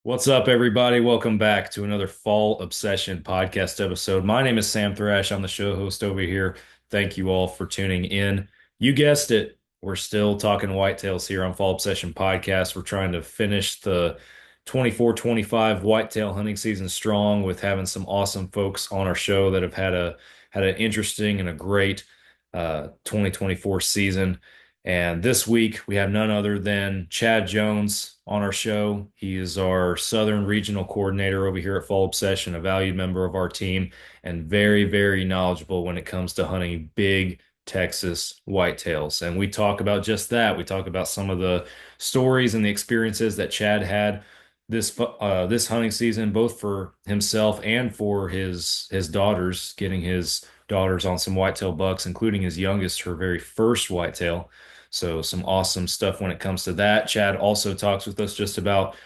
What's up, everybody? Welcome back to another Fall Obsession podcast episode. My name is Sam Thrash. I'm the show host over here. Thank you all for tuning in. You guessed it. We're still talking whitetails here on Fall Obsession podcast. We're trying to finish the 24-25 whitetail hunting season strong with having some awesome folks on our show that have had an interesting and a great 2024 season. And this week we have none other than Chad Jones on our show. He is our Southern Regional Coordinator over here at Fall Obsession, a valued member of our team, and very, very knowledgeable when it comes to hunting big Texas whitetails. And we talk about just that. We talk about some of the stories and the experiences that Chad had this hunting season, both for himself and for his daughters, getting his daughters on some whitetail bucks, including his youngest, her very first whitetail. So some awesome stuff when it comes to that. Chad also talks with us just about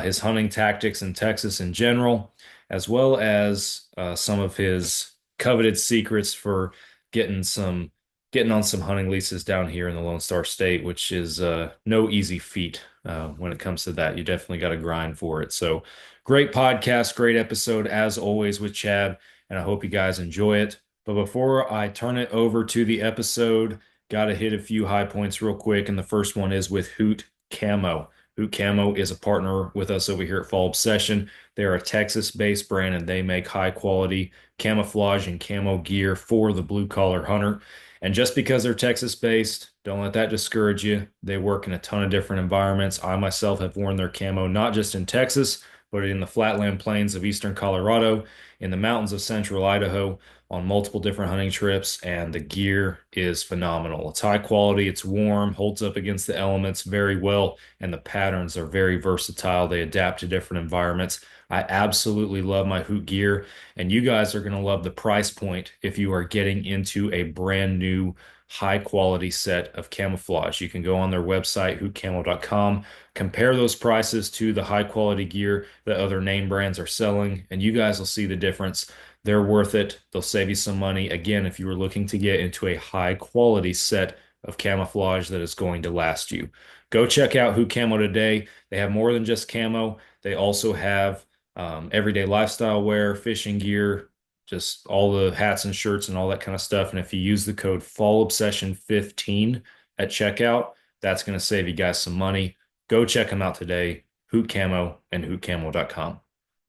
his hunting tactics in Texas in general, as well as some of his coveted secrets for getting some getting on some hunting leases down here in the Lone Star State, which is no easy feat when it comes to that. You definitely got to grind for it. So great podcast, great episode as always with Chad, and I hope you guys enjoy it. But before I turn it over to the episode, got to hit a few high points real quick. And the first one is with Hoot Camo. Hoot Camo is a partner with us over here at Fall Obsession. They're a Texas-based brand and they make high-quality camouflage and camo gear for the blue-collar hunter. And just because they're Texas-based, don't let that discourage you. They work in a ton of different environments. I myself have worn their camo not just in Texas, but in the flatland plains of eastern Colorado, in the mountains of central Idaho, on multiple different hunting trips, and the gear is phenomenal. It's high quality, it's warm, holds up against the elements very well, and the patterns are very versatile. They adapt to different environments. I absolutely love my Hoot gear, and you guys are going to love the price point if you are getting into a brand new high quality set of camouflage. You can go on their website, hootcamo.com, compare those prices to the high quality gear that other name brands are selling, and you guys will see the difference. They're worth it. They'll save you some money. Again, if you were looking to get into a high quality set of camouflage that is going to last you, go check out Hoot Camo today. They have more than just camo. They also have everyday lifestyle wear, fishing gear, just all the hats and shirts and all that kind of stuff. And if you use the code FALLOBSESSION15 at checkout, that's going to save you guys some money. Go check them out today. Hoot Camo and hootcamo.com.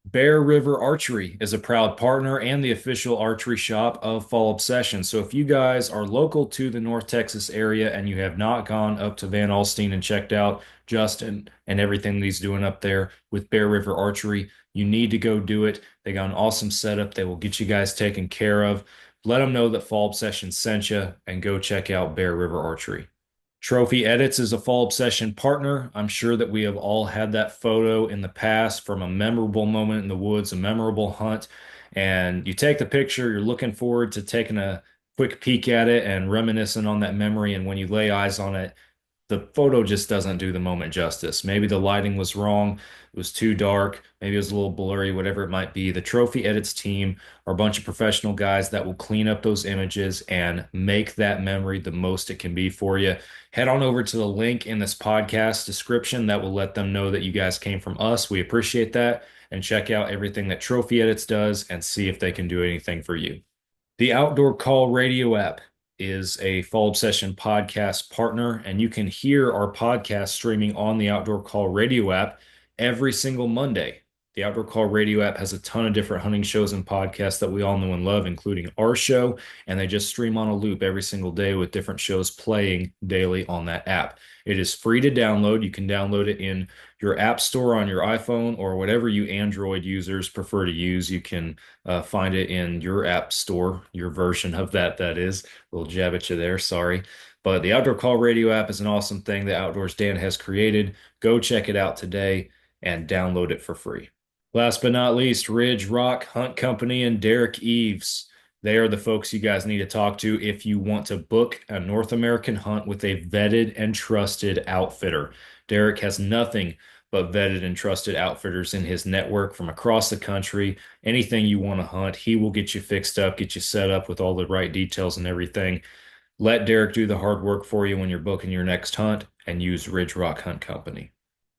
Bear River Archery is a proud partner and the official archery shop of Fall Obsession. So if you guys are local to the North Texas area and you have not gone up to Van Alstine and checked out Justin and everything that he's doing up there with Bear River Archery, you need to go do it. They got an awesome setup. They will get you guys taken care of. Let them know that Fall Obsession sent you and go check out Bear River Archery. Trophy Edits is a Fall Obsession partner. I'm sure that we have all had that photo in the past from a memorable moment in the woods, a memorable hunt, and you take the picture, you're looking forward to taking a quick peek at it and reminiscing on that memory. And when you lay eyes on it, the photo just doesn't do the moment justice. Maybe the lighting was wrong, it was too dark, maybe it was a little blurry, whatever it might be. The Trophy Edits team are a bunch of professional guys that will clean up those images and make that memory the most it can be for you. Head on over to the link in this podcast description that will let them know that you guys came from us. We appreciate that. And check out everything that Trophy Edits does and see if they can do anything for you. The Outdoor Call radio app is a Fall Obsession podcast partner, and you can hear our podcast streaming on the Outdoor Call radio app every single Monday. The Outdoor Call radio app has a ton of different hunting shows and podcasts that we all know and love, including our show, and they just stream on a loop every single day with different shows playing daily on that app. It is free to download. You can download it in your app store on your iPhone or whatever you Android users prefer to use. You can find it in your app store, your version of that, that is. A little jab at you there, sorry. But the Outdoor Call Radio app is an awesome thing that Outdoors Dan has created. Go check it out today and download it for free. Last but not least, Ridge Rock Hunt Company and Derek Eves. They are the folks you guys need to talk to if you want to book a North American hunt with a vetted and trusted outfitter. Derek has nothing but vetted and trusted outfitters in his network from across the country. Anything you want to hunt, he will get you fixed up, get you set up with all the right details and everything. Let Derek do the hard work for you when you're booking your next hunt and use Ridge Rock Hunt Company.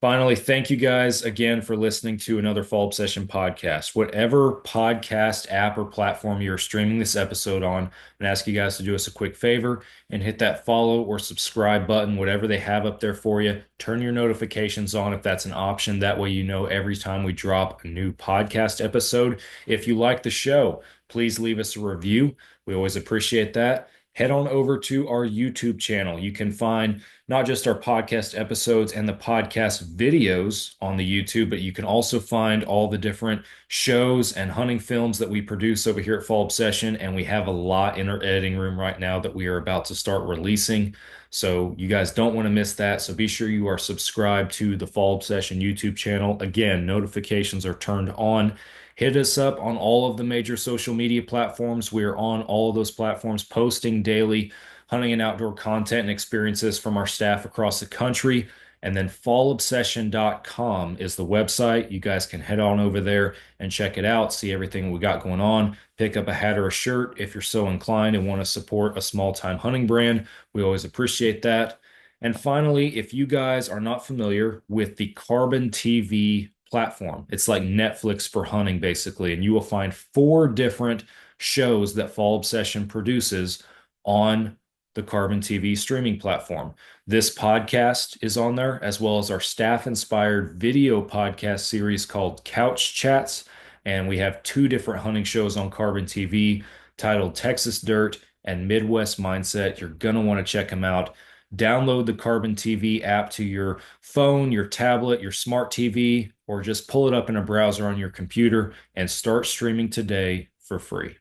Finally, thank you guys again for listening to another Fall Obsession podcast. Whatever podcast app or platform you're streaming this episode on, I'm going to ask you guys to do us a quick favor and hit that follow or subscribe button, whatever they have up there for you. Turn your notifications on if that's an option. That way, you know every time we drop a new podcast episode. If you like the show, please leave us a review. We always appreciate that. Head on over to our YouTube channel. You can find not just our podcast episodes and the podcast videos on the YouTube, but you can also find all the different shows and hunting films that we produce over here at Fall Obsession. And we have a lot in our editing room right now that we are about to start releasing. So you guys don't want to miss that. So be sure you are subscribed to the Fall Obsession YouTube channel. Again, notifications are turned on. Hit us up on all of the major social media platforms. We are on all of those platforms, posting daily hunting and outdoor content and experiences from our staff across the country. And then fallobsession.com is the website. You guys can head on over there and check it out, see everything we got going on, pick up a hat or a shirt if you're so inclined and want to support a small time hunting brand. We always appreciate that. And finally, if you guys are not familiar with the Carbon TV platform, it's like Netflix for hunting, basically, and you will find 4 different shows that Fall Obsession produces on the Carbon TV streaming platform. This podcast is on there, as well as our staff-inspired video podcast series called Couch Chats. And we have 2 different hunting shows on Carbon TV titled Texas Dirt and Midwest Mindset. You're going to want to check them out. Download the Carbon TV app to your phone, your tablet, your smart TV, or just pull it up in a browser on your computer and start streaming today for free.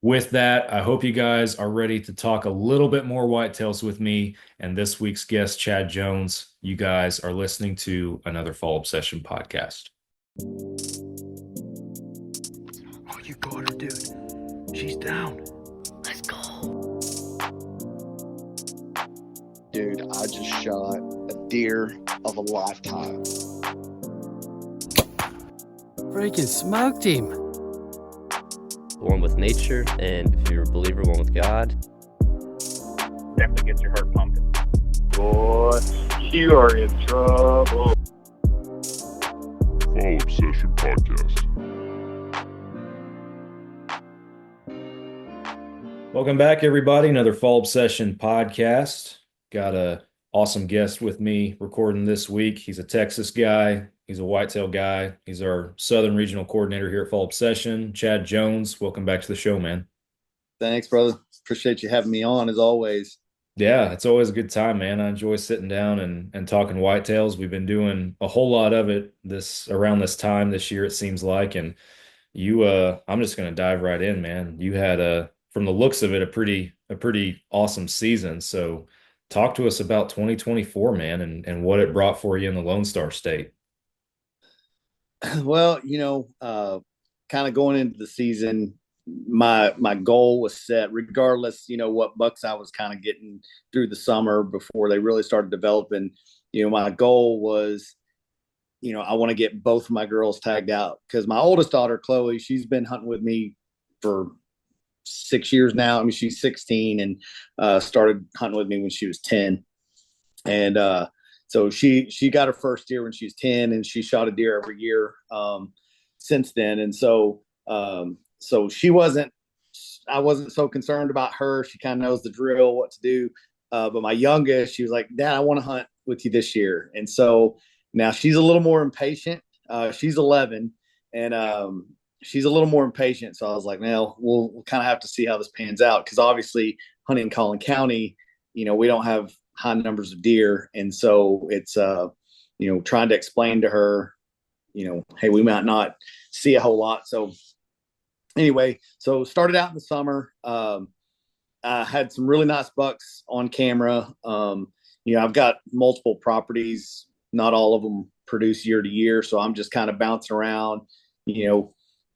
With that, I hope you guys are ready to talk a little bit more whitetails with me and this week's guest, Chad Jones. You guys are listening to another Fall Obsession podcast. Oh, you got her, dude. She's down. Let's go. Dude, I just shot a deer of a lifetime. Freaking smoked him. One with nature, and if you're a believer, one with God. Definitely gets your heart pumping. Boy, you are in trouble. Fall Obsession Podcast. Welcome back, everybody. Another Fall Obsession podcast. Got a awesome guest with me recording this week. He's a Texas guy. He's a whitetail guy. He's our Southern Regional Coordinator here at Fall Obsession, Chad Jones. Welcome back to the show, man. Thanks, brother. Appreciate you having me on as always. Yeah, it's always a good time, man. I enjoy sitting down and talking whitetails. We've been doing a whole lot of it around this time this year, it seems like. And I'm just gonna dive right in, man. You had from the looks of it, a pretty awesome season. So talk to us about 2024, man, and what it brought for you in the Lone Star State. Well, kind of going into the season, my goal was set regardless, what bucks I was kind of getting through the summer before they really started developing. My goal was, I want to get both of my girls tagged out because my oldest daughter, Chloe, she's been hunting with me for 6 years now. I mean, she's 16 and started hunting with me when she was 10. And so she got her first deer when she was 10, and she shot a deer every year since then. And so I wasn't so concerned about her. She kind of knows the drill, what to do. But my youngest, she was like, Dad, I want to hunt with you this year. And so now she's a little more impatient. She's 11, and she's a little more impatient. So I was like, well, we'll kind of have to see how this pans out. Cause obviously hunting in Collin County, we don't have high numbers of deer. And so it's, trying to explain to her, hey, we might not see a whole lot. So anyway, so started out in the summer. I had some really nice bucks on camera. I've got multiple properties. Not all of them produce year to year. So I'm just kind of bouncing around,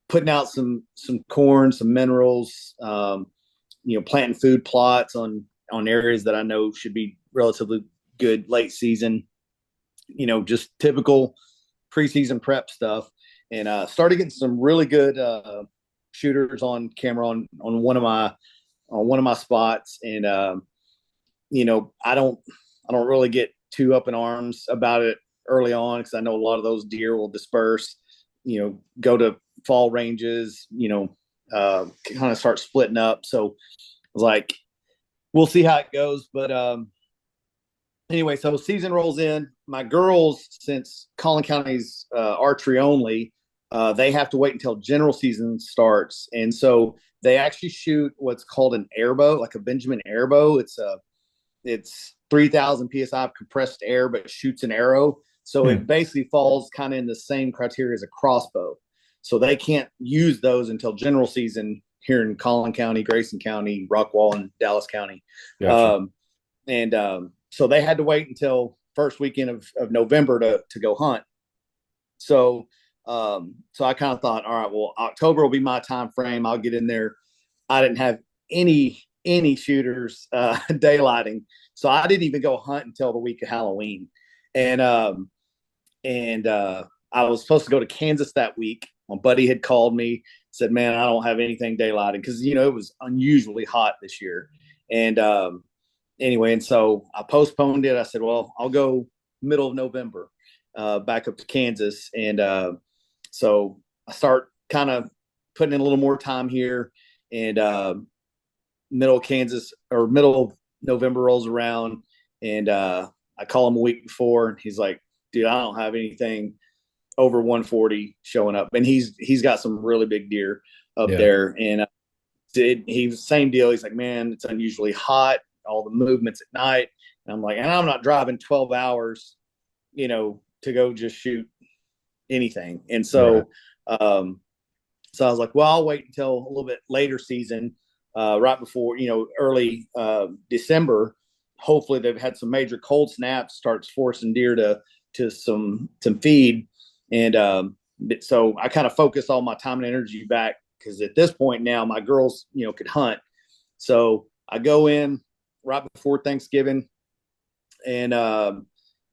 putting out some corn, some minerals, planting food plots on areas that I know should be relatively good late season, just typical preseason prep stuff. And started getting some really good shooters on camera on one of my spots. And I don't really get too up in arms about it early on because I know a lot of those deer will disperse, go to fall ranges, kind of start splitting up. So I was like, we'll see how it goes. But anyway, so season rolls in. My girls, since Collin County's archery only, they have to wait until general season starts, and so they actually shoot what's called an airbow, like a Benjamin airbow. It's 3,000 psi of compressed air, but it shoots an arrow. So it basically falls kind of in the same criteria as a crossbow. So they can't use those until general season here in Collin County, Grayson County, Rockwall, and Dallas County. Gotcha. So they had to wait until first weekend of November to go hunt. So I kind of thought, all right, well, October will be my time frame. I'll get in there. I didn't have any shooters daylighting, so I didn't even go hunt until the week of Halloween. And I was supposed to go to Kansas that week. My buddy had called me, said, "Man, I don't have anything daylighting," because it was unusually hot this year. And anyway, and so I postponed it. I said, "Well, I'll go middle of November, back up to Kansas." And so I start kind of putting in a little more time here, and middle of November rolls around, and I call him a week before, and he's like, "Dude, I don't have anything over 140 showing up," and he's got some really big deer up there, and he's same deal. He's like, "Man, it's unusually hot, all the movements at night," and I'm like, "And I'm not driving 12 hours, to go just shoot anything," and so. Right. So I was like, well, I'll wait until a little bit later season, right before, early December. Hopefully they've had some major cold snaps, starts forcing deer to some feed. And so I kind of focused all my time and energy back because at this point now my girls, could hunt. So I go in right before Thanksgiving and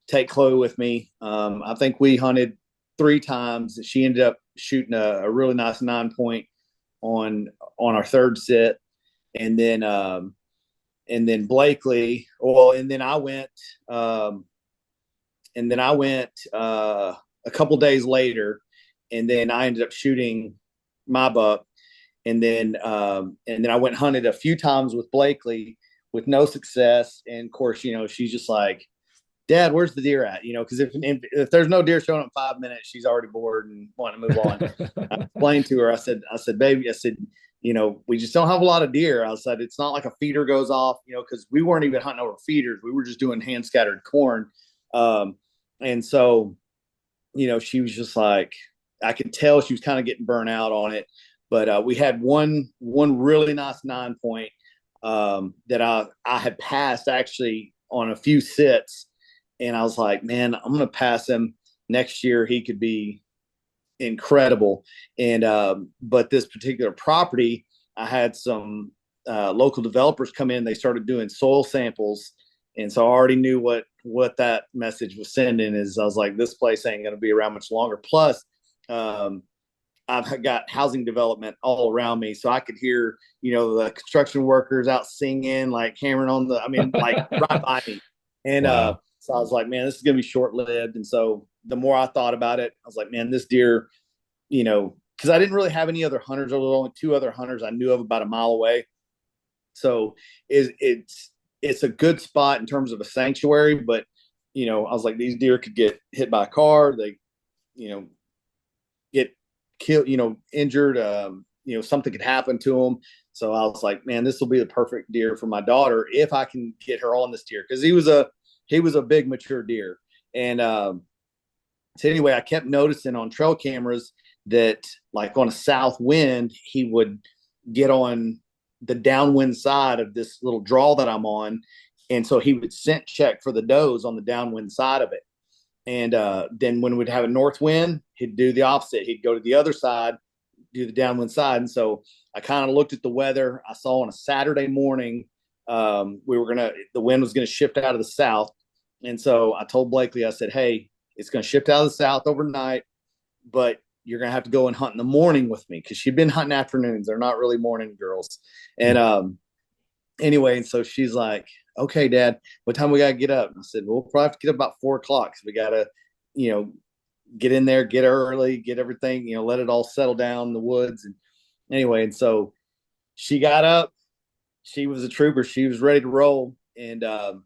take Chloe with me. I think we hunted 3 times. She ended up shooting a really nice 9-point on our third sit, and then Blakely. Well, and then I went a couple days later, and then I ended up shooting my buck, and then I went hunted a few times with Blakely with no success, and of course, she's just like, "Dad, where's the deer at?" Because if there's no deer showing up 5 minutes, she's already bored and wanting to move on. I explained to her, I said, "Baby," I said, "we just don't have a lot of deer." I said, "It's not like a feeder goes off, because we weren't even hunting over feeders. We were just doing hand scattered corn." And so, she was just like, I could tell she was kind of getting burnt out on it. But we had one really nice 9-point that I had passed actually on a few sits. And I was like, man, I'm going to pass him next year. He could be incredible. And, but this particular property, I had some local developers come in. They started doing soil samples. And so I already knew what that message was sending is. I was like, this place ain't going to be around much longer. Plus, I've got housing development all around me. So I could hear, the construction workers out singing, like hammering on like right by me. And, wow. So I was like, man, this is going to be short-lived. And so the more I thought about it, I was like, man, this deer, because I didn't really have any other hunters. There were only 2 other hunters I knew of about a mile away. So it's a good spot in terms of a sanctuary. But, I was like, these deer could get hit by a car. They, get killed, injured. Something could happen to them. So I was like, man, this will be the perfect deer for my daughter if I can get her on this deer. Because he was a big mature deer. And so anyway, I kept noticing on trail cameras that like on a south wind, he would get on the downwind side of this little draw that I'm on. And so he would scent check for the does on the downwind side of it. And then when we'd have a north wind, he'd do the opposite. He'd go to the other side, do the downwind side. And so I kind of looked at the weather. I saw on a Saturday morning, the wind was going to shift out of the south. And so I told Blakely, I said, hey, it's going to shift out of the south overnight, but you're going to have to go and hunt in the morning with me. Cause she'd been hunting afternoons. They're not really morning girls. And anyway, and so she's like, okay, Dad, what time we got to get up? And I said, well, we'll probably have to get up about 4:00. Cause we got to, you know, get in there, get early, get everything, let it all settle down in the woods. And anyway, and so she got up. She was a trooper. She was ready to roll. And so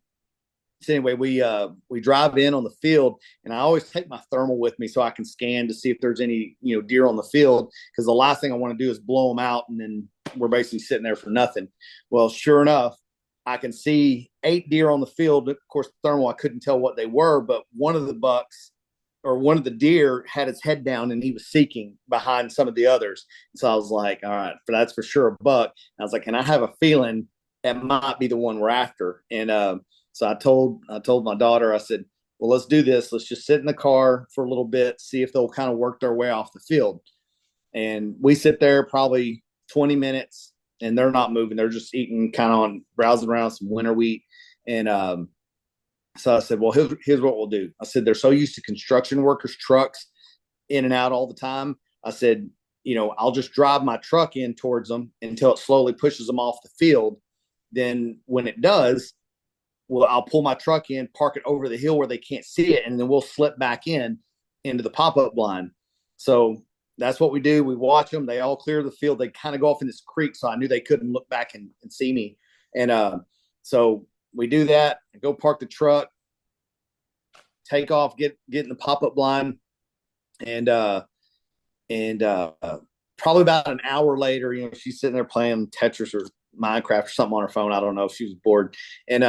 anyway, we drive in on the field, and I always take my thermal with me so I can scan to see if there's any deer on the field, because the last thing I want to do is blow them out, and then we're basically sitting there for nothing. Well, sure enough, I can see 8 deer on the field. Of course, the thermal, I couldn't tell what they were, but one of the bucks or one of the deer had his head down and he was seeking behind some of the others. So I was like, all right, that's for sure a buck. And I was like, and I have a feeling that might be the one we're after. And so I told my daughter, I said, well, let's do this. Let's just sit in the car for a little bit, see if they'll kind of work their way off the field. And we sit there probably 20 minutes and they're not moving. They're just eating, kind of on browsing around some winter wheat. And so I said, well, here's what we'll do. I said, they're so used to construction workers' trucks in and out all the time. I said, I'll just drive my truck in towards them until it slowly pushes them off the field. Then when it does, well, I'll pull my truck in, park it over the hill where they can't see it, and then we'll slip back into the pop-up blind. So that's what we do. We watch them. They all clear the field. They kind of go off in this creek, so I knew they couldn't look back and see me. And so we do that, go park the truck, take off, get in the pop-up blind, and probably about an hour later, she's sitting there playing Tetris or Minecraft or something on her phone. I don't know if she was bored. And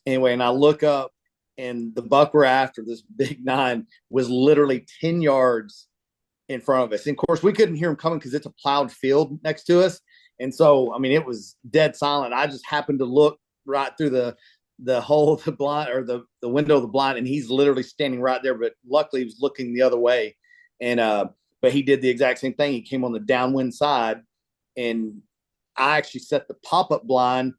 anyway, and I look up, and the buck we're after, this big 9, was literally 10 yards in front of us. And of course, we couldn't hear him coming because it's a plowed field next to us. And so, I mean, it was dead silent. I just happened to look right through the hole of the blind, or the window of the blind, and he's literally standing right there. But luckily, he was looking the other way. And but he did the exact same thing. He came on the downwind side, and I actually set the pop-up blind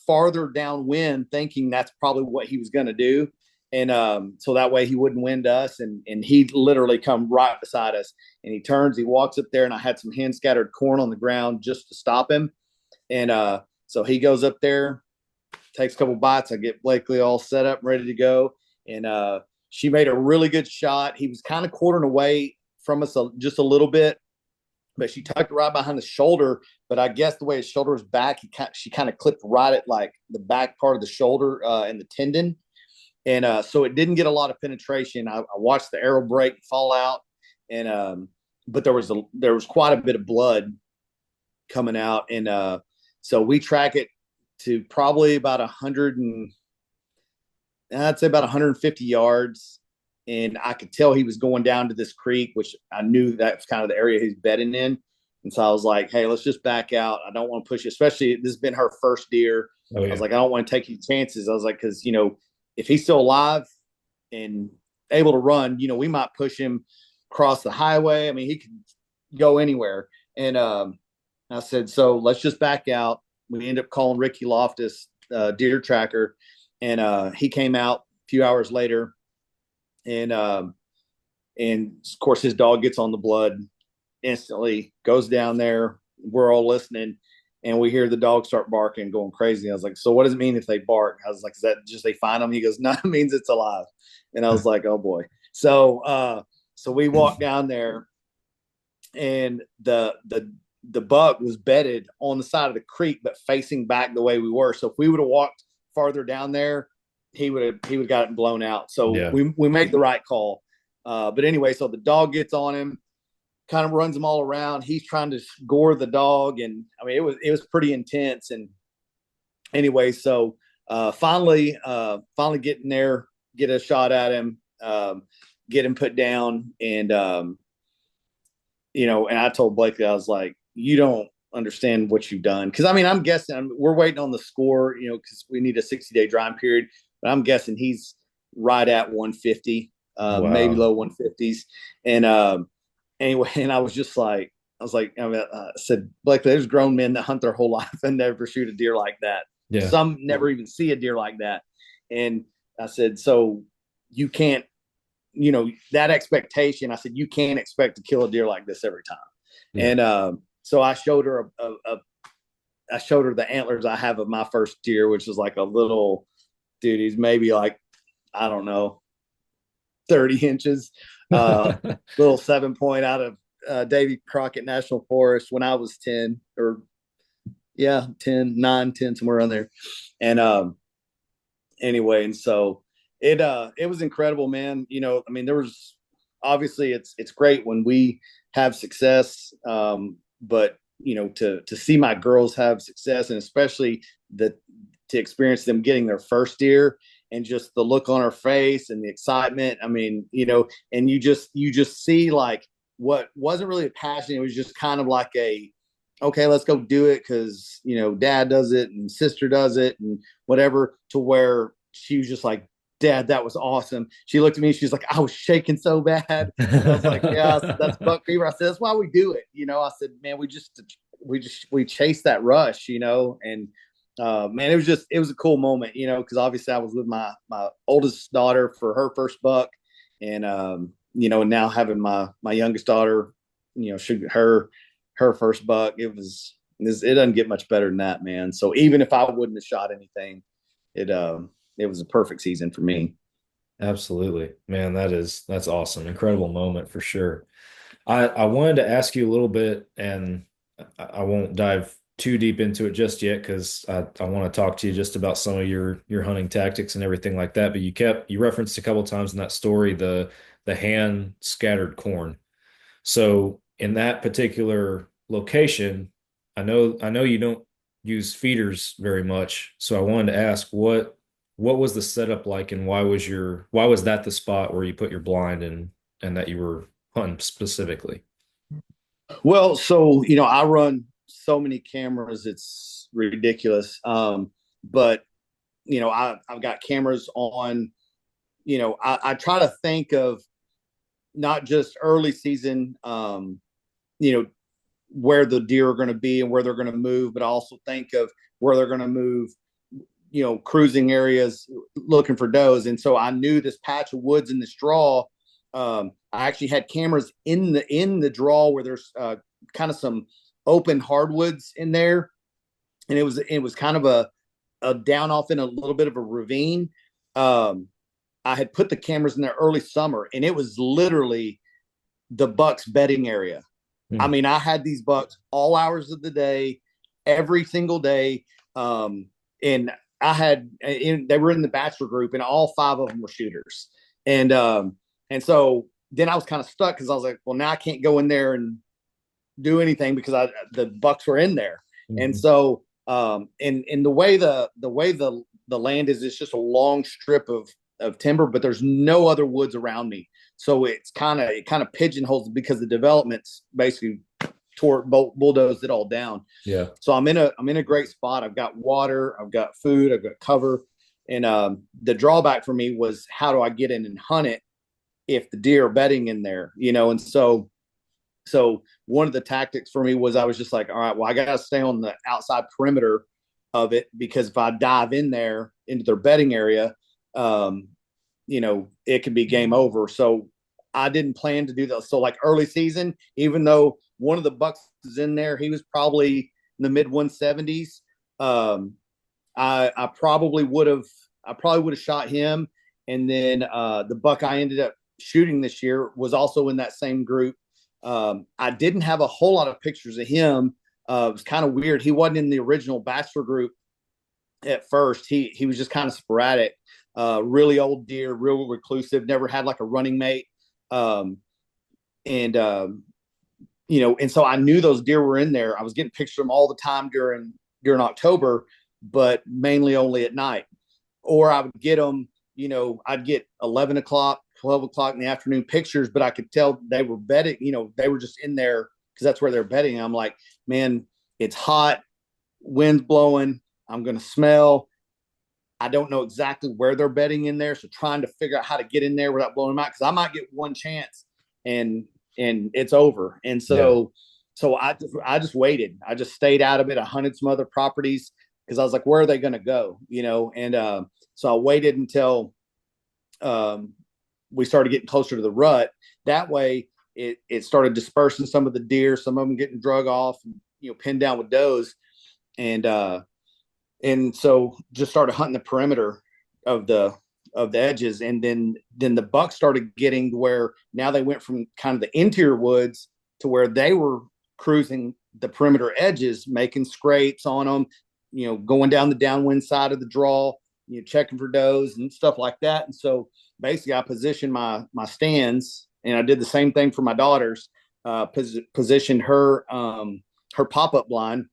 farther downwind, thinking that's probably what he was going to do. And so that way he wouldn't wind us. And he'd literally come right beside us. And he turns, he walks up there, and I had some hand scattered corn on the ground just to stop him. And so he goes up there, takes a couple bites. I get Blakely all set up, ready to go. And she made a really good shot. He was kind of quartering away from us just a little bit, but she tucked it right behind the shoulder. But I guess the way his shoulder was back, she kind of clipped right at like the back part of the shoulder and the tendon. And so it didn't get a lot of penetration. I watched the arrow break and fall out. And but there was quite a bit of blood coming out. And so we track it to probably about I'd say about 150 yards. And I could tell he was going down to this creek, which I knew that was kind of the area he's bedding in. And so I was like, hey, let's just back out. I don't want to push it, especially this has been her first deer. Oh, yeah. I was like, I don't want to take any chances. I was like, because, if he's still alive and able to run, we might push him across the highway. I mean, he could go anywhere. And I said, so let's just back out. We ended up calling Ricky Loftus, deer tracker, and he came out a few hours later. And of course, his dog gets on the blood instantly, goes down there. We're all listening, and we hear the dog start barking, going crazy. I was like, so what does it mean if they bark? I was like, is that just they find them? He goes, no, it means it's alive. And I was like, oh boy. So we walked down there, and the buck was bedded on the side of the creek, but facing back the way we were. So if we would have walked farther down there, he would have gotten blown out. So Yeah. we made the right call. But anyway, so the dog gets on him, kind of runs him all around. He's trying to gore the dog. And I mean, it was pretty intense. And anyway, so finally get in there, get a shot at him, get him put down. And, and I told Blakely, I was like, you don't understand what you've done. Cause I mean, I'm guessing we're waiting on the score, cause we need a 60-day drying period, but I'm guessing he's right at 150, Wow. maybe low 150s. And anyway, and I said, Blakely, there's grown men that hunt their whole life and never shoot a deer like that. Yeah. Some never even see a deer like that. And I said, so you can't, that expectation, I said, you can't expect to kill a deer like this every time. Yeah. And so I showed her I showed her the antlers I have of my first deer, which is like a little dude. He's maybe like, I don't know, 30 inches. Little 7 point out of Davy Crockett National Forest when I was 10, or yeah, 10, 9, 10, somewhere around there. And anyway, and so it was incredible, man. I mean, there was obviously it's great when we have success, but to see my girls have success, and especially to experience them getting their first deer, and just the look on her face and the excitement. I mean, and you just see like what wasn't really a passion. It was just kind of like okay, let's go do it because dad does it and sister does it and whatever. To where she was just like, Dad, that was awesome. She looked at me. She's like, I was shaking so bad. And I was like, yeah, that's buck fever. I said, that's why we do it. I said, man, we chase that rush, and man, it was a cool moment, because obviously I was with my oldest daughter for her first buck, and and now having my youngest daughter, shoot her first buck. It doesn't get much better than that, man. So even if I wouldn't have shot anything, it was a perfect season for me. Absolutely, man. That's awesome. Incredible moment for sure. I wanted to ask you a little bit, and I won't dive too deep into it just yet because I want to talk to you just about some of your hunting tactics and everything like that. But you referenced a couple times in that story the hand scattered corn. So in that particular location, I know you don't use feeders very much. So I wanted to ask what was the setup like, and why was that the spot where you put your blind and that you were hunting specifically? Well, so I run so many cameras, it's ridiculous. But I've got cameras on. I try to think of not just early season, where the deer are going to be and where they're going to move, but I also think of where they're going to move, cruising areas looking for does. And so I knew this patch of woods in this draw. I actually had cameras in the draw where there's kind of some open hardwoods in there, and it was kind of a down off in a little bit of a ravine. I had put the cameras in there early summer, and it was literally the bucks bedding area. I mean, I had these bucks all hours of the day, every single day. And they were in the bachelor group, and all 5 of them were shooters. And so then I was kind of stuck because I was like, well, now I can't go in there and do anything because the bucks were in there. Mm-hmm. And so, and the way the land is, it's just a long strip of timber, but there's no other woods around me. So it kind of pigeonholes because the development's basically bulldozed it all down. Yeah. So I'm in a great spot. I've got water, I've got food, I've got cover. And the drawback for me was, how do I get in and hunt it if the deer are bedding in there, And so one of the tactics for me was, I was just like, all right, well, I got to stay on the outside perimeter of it, because if I dive in there into their bedding area, it could be game over. So I didn't plan to do that. So like early season, even though one of the bucks is in there, he was probably in the mid 170s. I probably would have shot him. And then the buck I ended up shooting this year was also in that same group. I didn't have a whole lot of pictures of him. It was kind of weird. He wasn't in the original bachelor group at first. He was just kind of sporadic. Really old deer, real reclusive, never had like a running mate. And so I knew those deer were in there. I was getting pictures of them all the time during October, but mainly only at night. Or I would get them, I'd get 11 o'clock, 12 o'clock in the afternoon pictures, but I could tell they were bedding, they were just in there because that's where they're bedding. I'm like, man, it's hot, wind's blowing, I'm going to smell. I don't know exactly where they're bedding in there. So trying to figure out how to get in there without blowing them out, because I might get one chance and it's over. And so, I just waited. I just stayed out of it. I hunted some other properties because I was like, where are they going to go? And so I waited until we started getting closer to the rut. That way it started dispersing some of the deer, some of them getting drug off, pinned down with does. And so just started hunting the perimeter of the of the edges. And then the buck started getting to where now they went from kind of the interior woods to where they were cruising the perimeter edges, making scrapes on them, going down the downwind side of the draw, checking for does and stuff like that. And so basically I positioned my stands, and I did the same thing for my daughters, positioned her pop-up blind.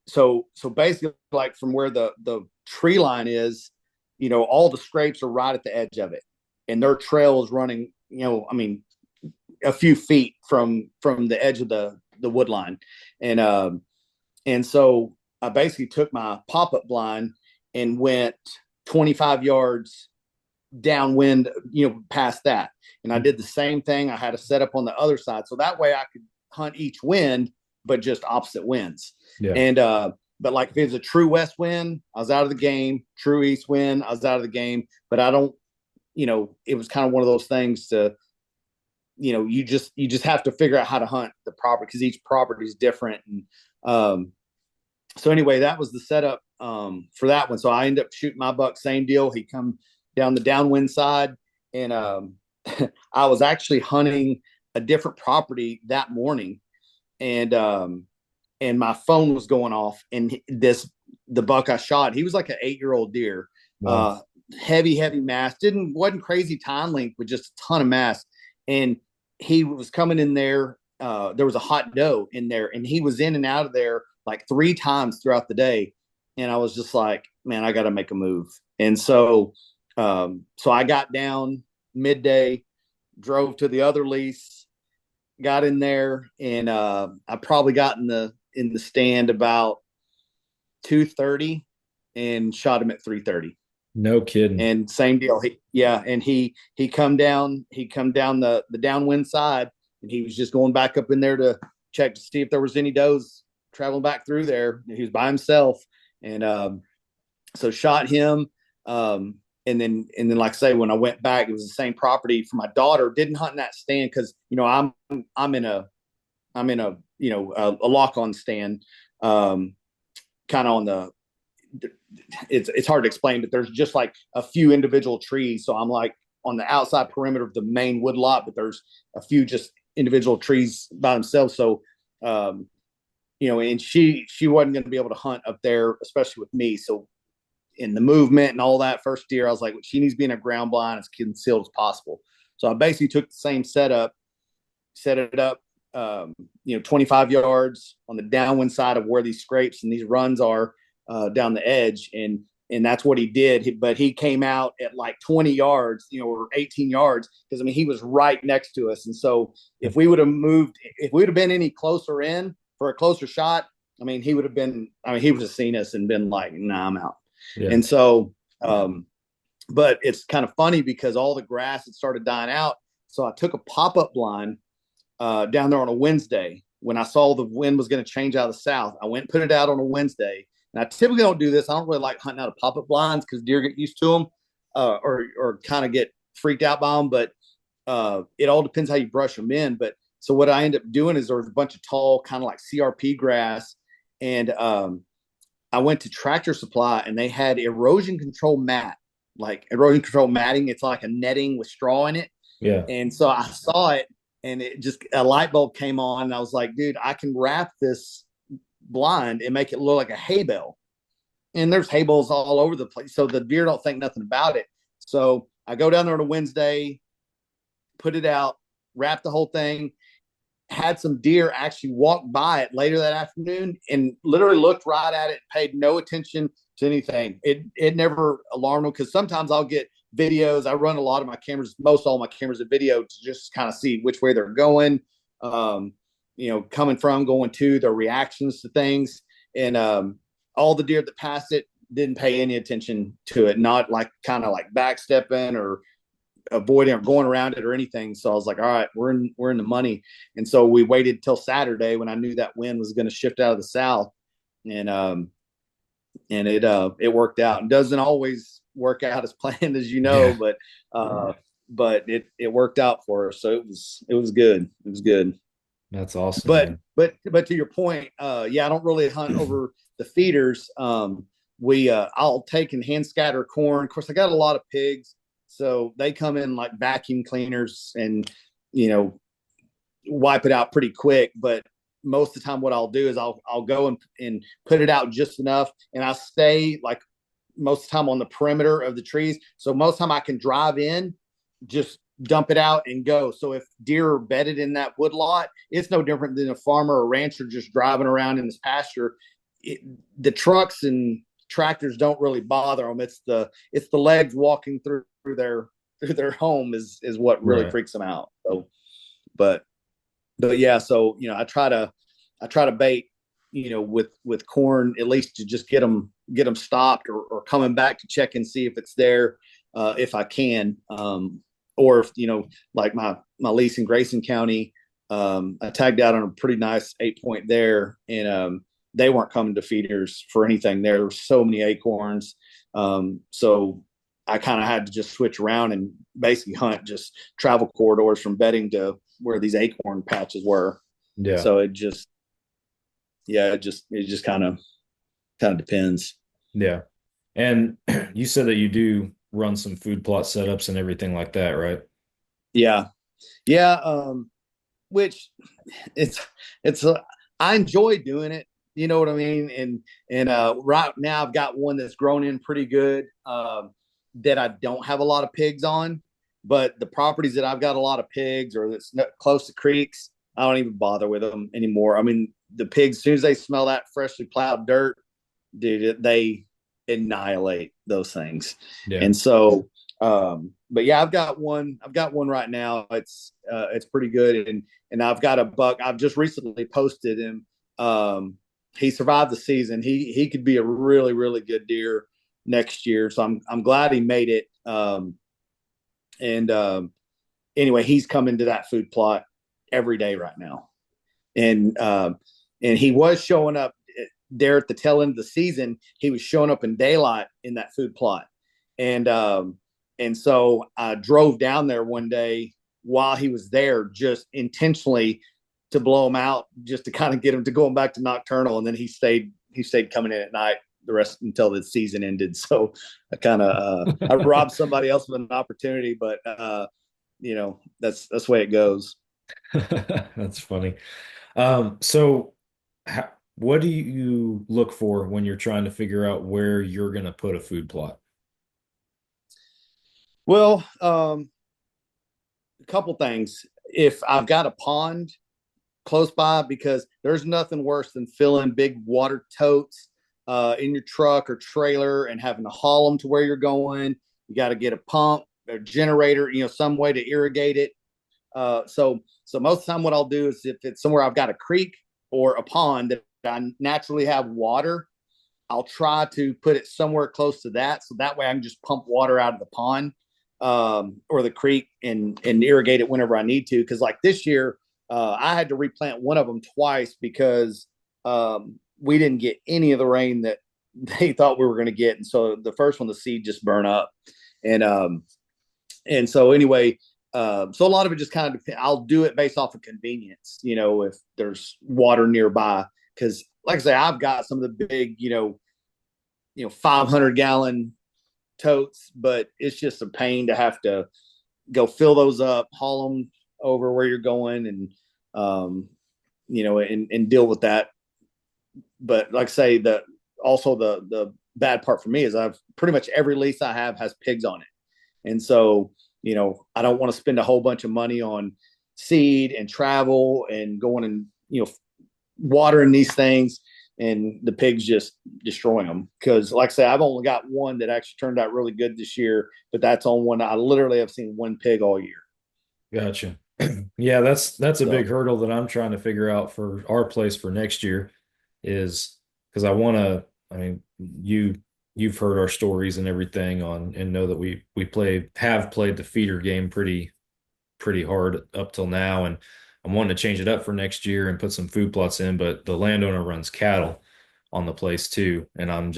So basically, like from where the tree line is, all the scrapes are right at the edge of it, and their trail is running, a few feet from the edge of the wood line. And so I basically took my pop-up blind and went 25 yards downwind, past that. And I did the same thing. I had a setup on the other side, so that way I could hunt each wind, but just opposite winds. Yeah. And but like if it was a true west wind, I was out of the game. True east wind, I was out of the game. But I don't, it was kind of one of those things to, you just have to figure out how to hunt the property, because each property is different. And so anyway, that was the setup for that one. So I ended up shooting my buck, same deal. He come down the downwind side, and I was actually hunting a different property that morning, and my phone was going off, and the buck I shot, he was like an 8-year-old deer. Wow. Heavy mass, wasn't crazy time length, but just a ton of mass. And he was coming in there. There was a hot doe in there, and he was in and out of there like 3 times throughout the day. And I was just like, man, I got to make a move. And so I got down midday, drove to the other lease, got in there, and I probably got in the stand about 2:30 and shot him at 3:30. No kidding. And same deal. He come down the downwind side, and he was just going back up in there to check to see if there was any does traveling back through there. He was by himself. And so shot him. And then like I say, when I went back, it was the same property for my daughter. Didn't hunt in that stand because I'm in a a lock on stand, kind of on the. It's hard to explain, but there's just like a few individual trees. So I'm like on the outside perimeter of the main wood lot, but there's a few just individual trees by themselves. So, and she wasn't going to be able to hunt up there, especially with me. So in the movement and all that first deer, I was like, she needs to be in a ground blind as concealed as possible. So I basically took the same setup, set it up, 25 yards on the downwind side of where these scrapes and these runs are, down the edge. And that's what he did. But he came out at like 20 yards, or 18 yards, because he was right next to us. And so if we would have been any closer in for a closer shot, he would have seen us and been like, nah, I'm out. Yeah. And so, but it's kind of funny because all the grass had started dying out. So I took a pop-up blind down there on a Wednesday when I saw the wind was going to change out of the south. I went and put it out on a Wednesday. And I typically don't do this. I don't really like hunting out of pop-up blinds because deer get used to them, or kind of get freaked out by them. But it all depends how you brush them in. But so what I ended up doing is there was a bunch of tall, kind of like CRP grass, and I went to Tractor Supply, and they had erosion control matting. It's like a netting with straw in it. Yeah. And so I saw it, and it just a light bulb came on, and I was like, dude, I can wrap this blind and make it look like a hay bale. And there's hay bales all over the place, so the deer don't think nothing about it. So I go down there on a Wednesday, put it out, wrap the whole thing. Had some deer actually walk by it later that afternoon and literally looked right at it, paid no attention to anything. It never alarmed them, because sometimes I'll get videos. I run a lot of my cameras, most all my cameras at video, to just kind of see which way they're going, coming from, going to, their reactions to things. And all the deer that passed it didn't pay any attention to it, not like kind of like backstepping or avoiding or going around it or anything. So I was like, all right, we're in the money. And so we waited till Saturday when I knew that wind was going to shift out of the south. And it worked out. It doesn't always work out as planned, as but it worked out for us. So it was good. It was good. That's awesome. But to your point, I don't really hunt over the feeders. I'll take and hand scatter corn. Of course, I got a lot of pigs, so they come in like vacuum cleaners and you know wipe it out pretty quick. But most of the time, what I'll do is I'll go and put it out just enough, and I stay like most of the time on the perimeter of the trees. So most of the time I can drive in, just dump it out and go. So if deer are bedded in that wood lot, it's no different than a farmer or rancher just driving around in this pasture. The trucks and tractors don't really bother them. It's the legs walking through their home is what really Right. freaks them out. So, but yeah, so I try to bait with corn at least to just get them stopped or coming back to check and see if it's there if I can. Or if like my lease in Grayson County, I tagged out on a pretty nice 8-point there, and they weren't coming to feeders for anything. There were so many acorns, so I kind of had to just switch around and basically hunt just travel corridors from bedding to where these acorn patches were. Yeah. So it just kind of depends. Yeah. And you said that you do run some food plot setups and everything like that, right? Yeah, yeah. Which it's I enjoy doing it. You know what I mean? And right now I've got one that's grown in pretty good that I don't have a lot of pigs on, but the properties that I've got a lot of pigs or that's close to creeks, I don't even bother with them anymore. I mean, the pigs, as soon as they smell that freshly plowed dirt, dude, they annihilate those things. Yeah. And so, but yeah, I've got one right now. It's pretty good. And I've got a buck. I've just recently posted him. He survived the season. He could be a really, really good deer next year. So I'm glad he made it. Anyway, he's coming to that food plot every day right now. And he was showing up there at the tail end of the season. He was showing up in daylight in that food plot. And so I drove down there one day while he was there, just intentionally to blow him out, just to kind of get him to going back to nocturnal. And then he stayed coming in at night the rest until the season ended. So I kind of I robbed somebody else of an opportunity, but that's the way it goes. That's funny. So what do you look for when you're trying to figure out where you're going to put a food plot? Well, a couple things. If I've got a pond close by, because there's nothing worse than filling big water totes in your truck or trailer and having to haul them to where you're going. You got to get a pump, a generator, some way to irrigate it. So most of the time what I'll do is if it's somewhere I've got a creek or a pond that I naturally have water, I'll try to put it somewhere close to that. So that way I can just pump water out of the pond or the creek and irrigate it whenever I need to. Cause like this year, I had to replant one of them twice because we didn't get any of the rain that they thought we were going to get. And so the first one, the seed just burned up. And so anyway, so a lot of it just kind of depends. I'll do it based off of convenience, if there's water nearby. Cause like I say, I've got some of the big, 500-gallon totes, but it's just a pain to have to go fill those up, haul them over where you're going and deal with that. But like I say, the bad part for me is I've pretty much every lease I have has pigs on it. And so, I don't want to spend a whole bunch of money on seed and travel and going and, watering these things and the pigs just destroying them. Cause like I say, I've only got one that actually turned out really good this year, but that's on one. I literally have seen one pig all year. Gotcha. Yeah, that's a big hurdle that I'm trying to figure out for our place for next year is because I mean, you've heard our stories and everything and know that we have played the feeder game pretty hard up till now, and I'm wanting to change it up for next year and put some food plots in, but the landowner runs cattle on the place too, and I'm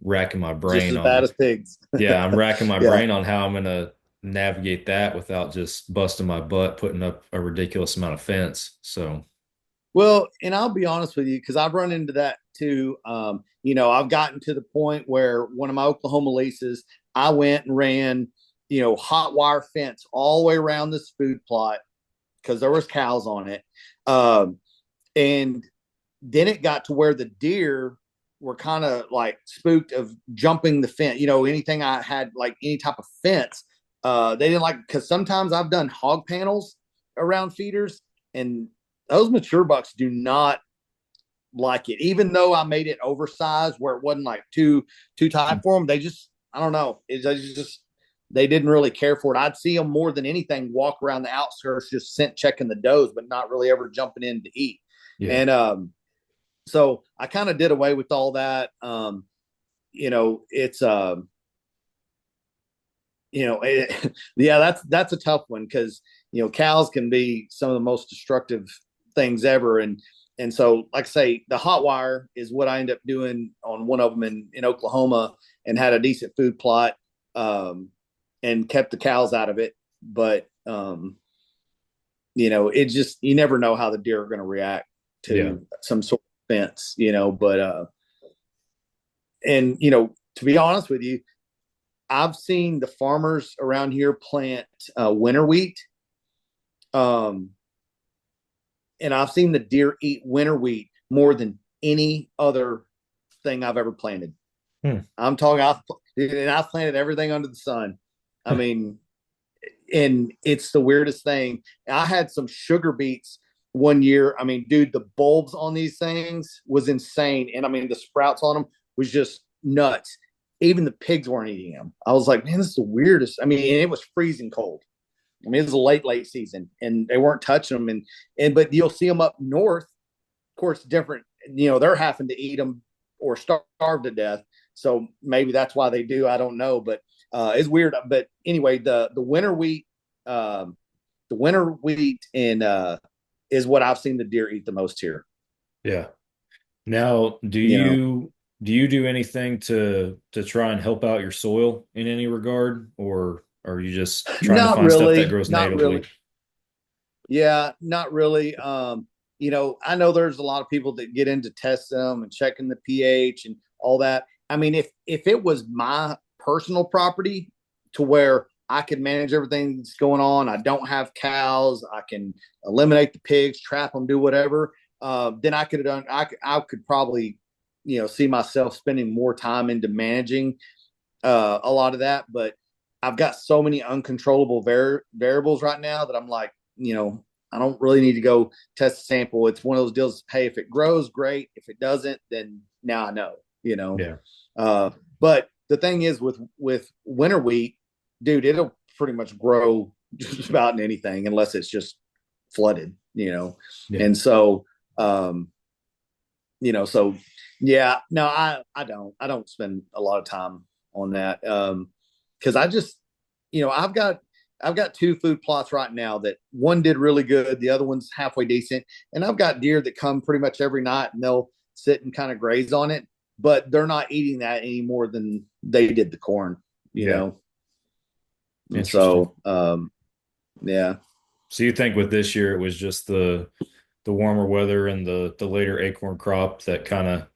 racking my Just brain as bad on as pigs. yeah, I'm racking my Yeah. brain on how I'm gonna navigate that without just busting my butt putting up a ridiculous amount of fence. So Well, and I'll be honest with you, because I've run into that to, I've gotten to the point where one of my Oklahoma leases, I went and ran, hot wire fence all the way around this food plot because there was cows on it. And then it got to where the deer were kind of like spooked of jumping the fence. Anything I had like any type of fence, they didn't like, because sometimes I've done hog panels around feeders, and those mature bucks do not like it. Even though I made it oversized where it wasn't like too tight for them, they just, I don't know. They didn't really care for it. I'd see them more than anything walk around the outskirts, just scent checking the does, but not really ever jumping in to eat. Yeah. And so I kind of did away with all that. It's yeah, that's a tough one because cows can be some of the most destructive things ever. And so, like I say, the hot wire is what I ended up doing on one of them in Oklahoma, and had a decent food plot, and kept the cows out of it. But it just, you never know how the deer are going to react to some sort of fence, but and to be honest with you, I've seen the farmers around here plant winter wheat. And I've seen the deer eat winter wheat more than any other thing I've ever planted. I'm talking, I've planted everything under the sun. I mean, and it's the weirdest thing. I had some sugar beets one year. I mean, dude, the bulbs on these things was insane. And I mean, the sprouts on them was just nuts. Even the pigs weren't eating them. I was like, man, this is the weirdest. I mean, and it was freezing cold. I mean, it was a late season, and they weren't touching them. But you'll see them up north. Of course, different. They're having to eat them or starve to death. So maybe that's why they do. I don't know, but it's weird. But anyway, the winter wheat, and is what I've seen the deer eat the most here. Yeah. Now, do you do anything to try and help out your soil in any regard, or are you just trying to find stuff that grows natively? Really. Yeah, not really. I know there's a lot of people that get into testing them and checking the pH and all that. I mean, if it was my personal property to where I could manage everything that's going on, I don't have cows, I can eliminate the pigs, trap them, do whatever, then I could have done. I could probably, see myself spending more time into managing a lot of that. But I've got so many uncontrollable variables right now that I'm like, I don't really need to go test a sample. It's one of those deals. Hey, if it grows, great. If it doesn't, then now I know. Yeah. But the thing is with winter wheat, dude, it'll pretty much grow just about in anything unless it's just flooded. Yeah. And so, so yeah, no, I don't spend a lot of time on that. Cause I just, I've got 2 food plots right now that one did really good. The other one's halfway decent. And I've got deer that come pretty much every night and they'll sit and kind of graze on it, but they're not eating that any more than they did the corn, you know? And so, yeah. So you think with this year, it was just the warmer weather and the later acorn crop that kind of,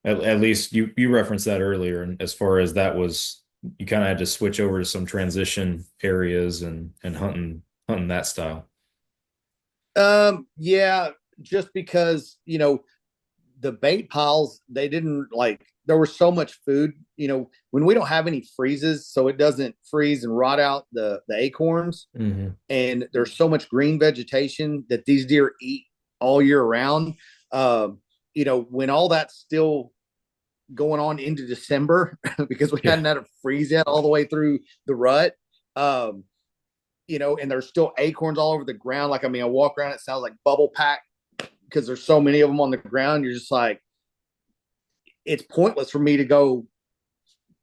at least you referenced that earlier. And as far as that was, you kind of had to switch over to some transition areas and hunting that style. Yeah, just because, the bait piles, they didn't there was so much food, when we don't have any freezes, so it doesn't freeze and rot out the acorns. Mm-hmm. And there's so much green vegetation that these deer eat all year round. When all that's still going on into December because we hadn't had a freeze yet all the way through the rut, and there's still acorns all over the ground. I walk around, it sounds like bubble pack because there's so many of them on the ground. You're just like, it's pointless for me to go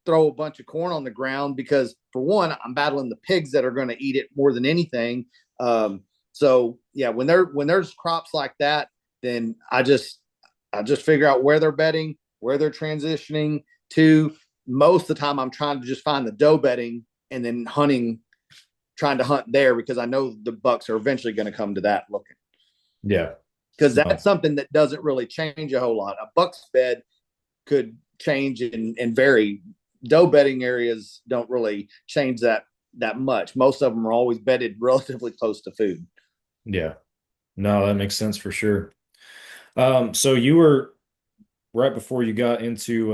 throw a bunch of corn on the ground because, for one, I'm battling the pigs that are going to eat it more than anything. So yeah, when there's crops like that, then I just figure out where they're bedding, where they're transitioning to. Most of the time I'm trying to just find the doe bedding and then trying to hunt there because I know the bucks are eventually going to come to that looking. Yeah. because that's No. something that doesn't really change a whole lot. A buck's bed could change and vary. Doe bedding areas don't really change that much. Most of them are always bedded relatively close to food. Yeah. No, that makes sense for sure. So you were right before you got into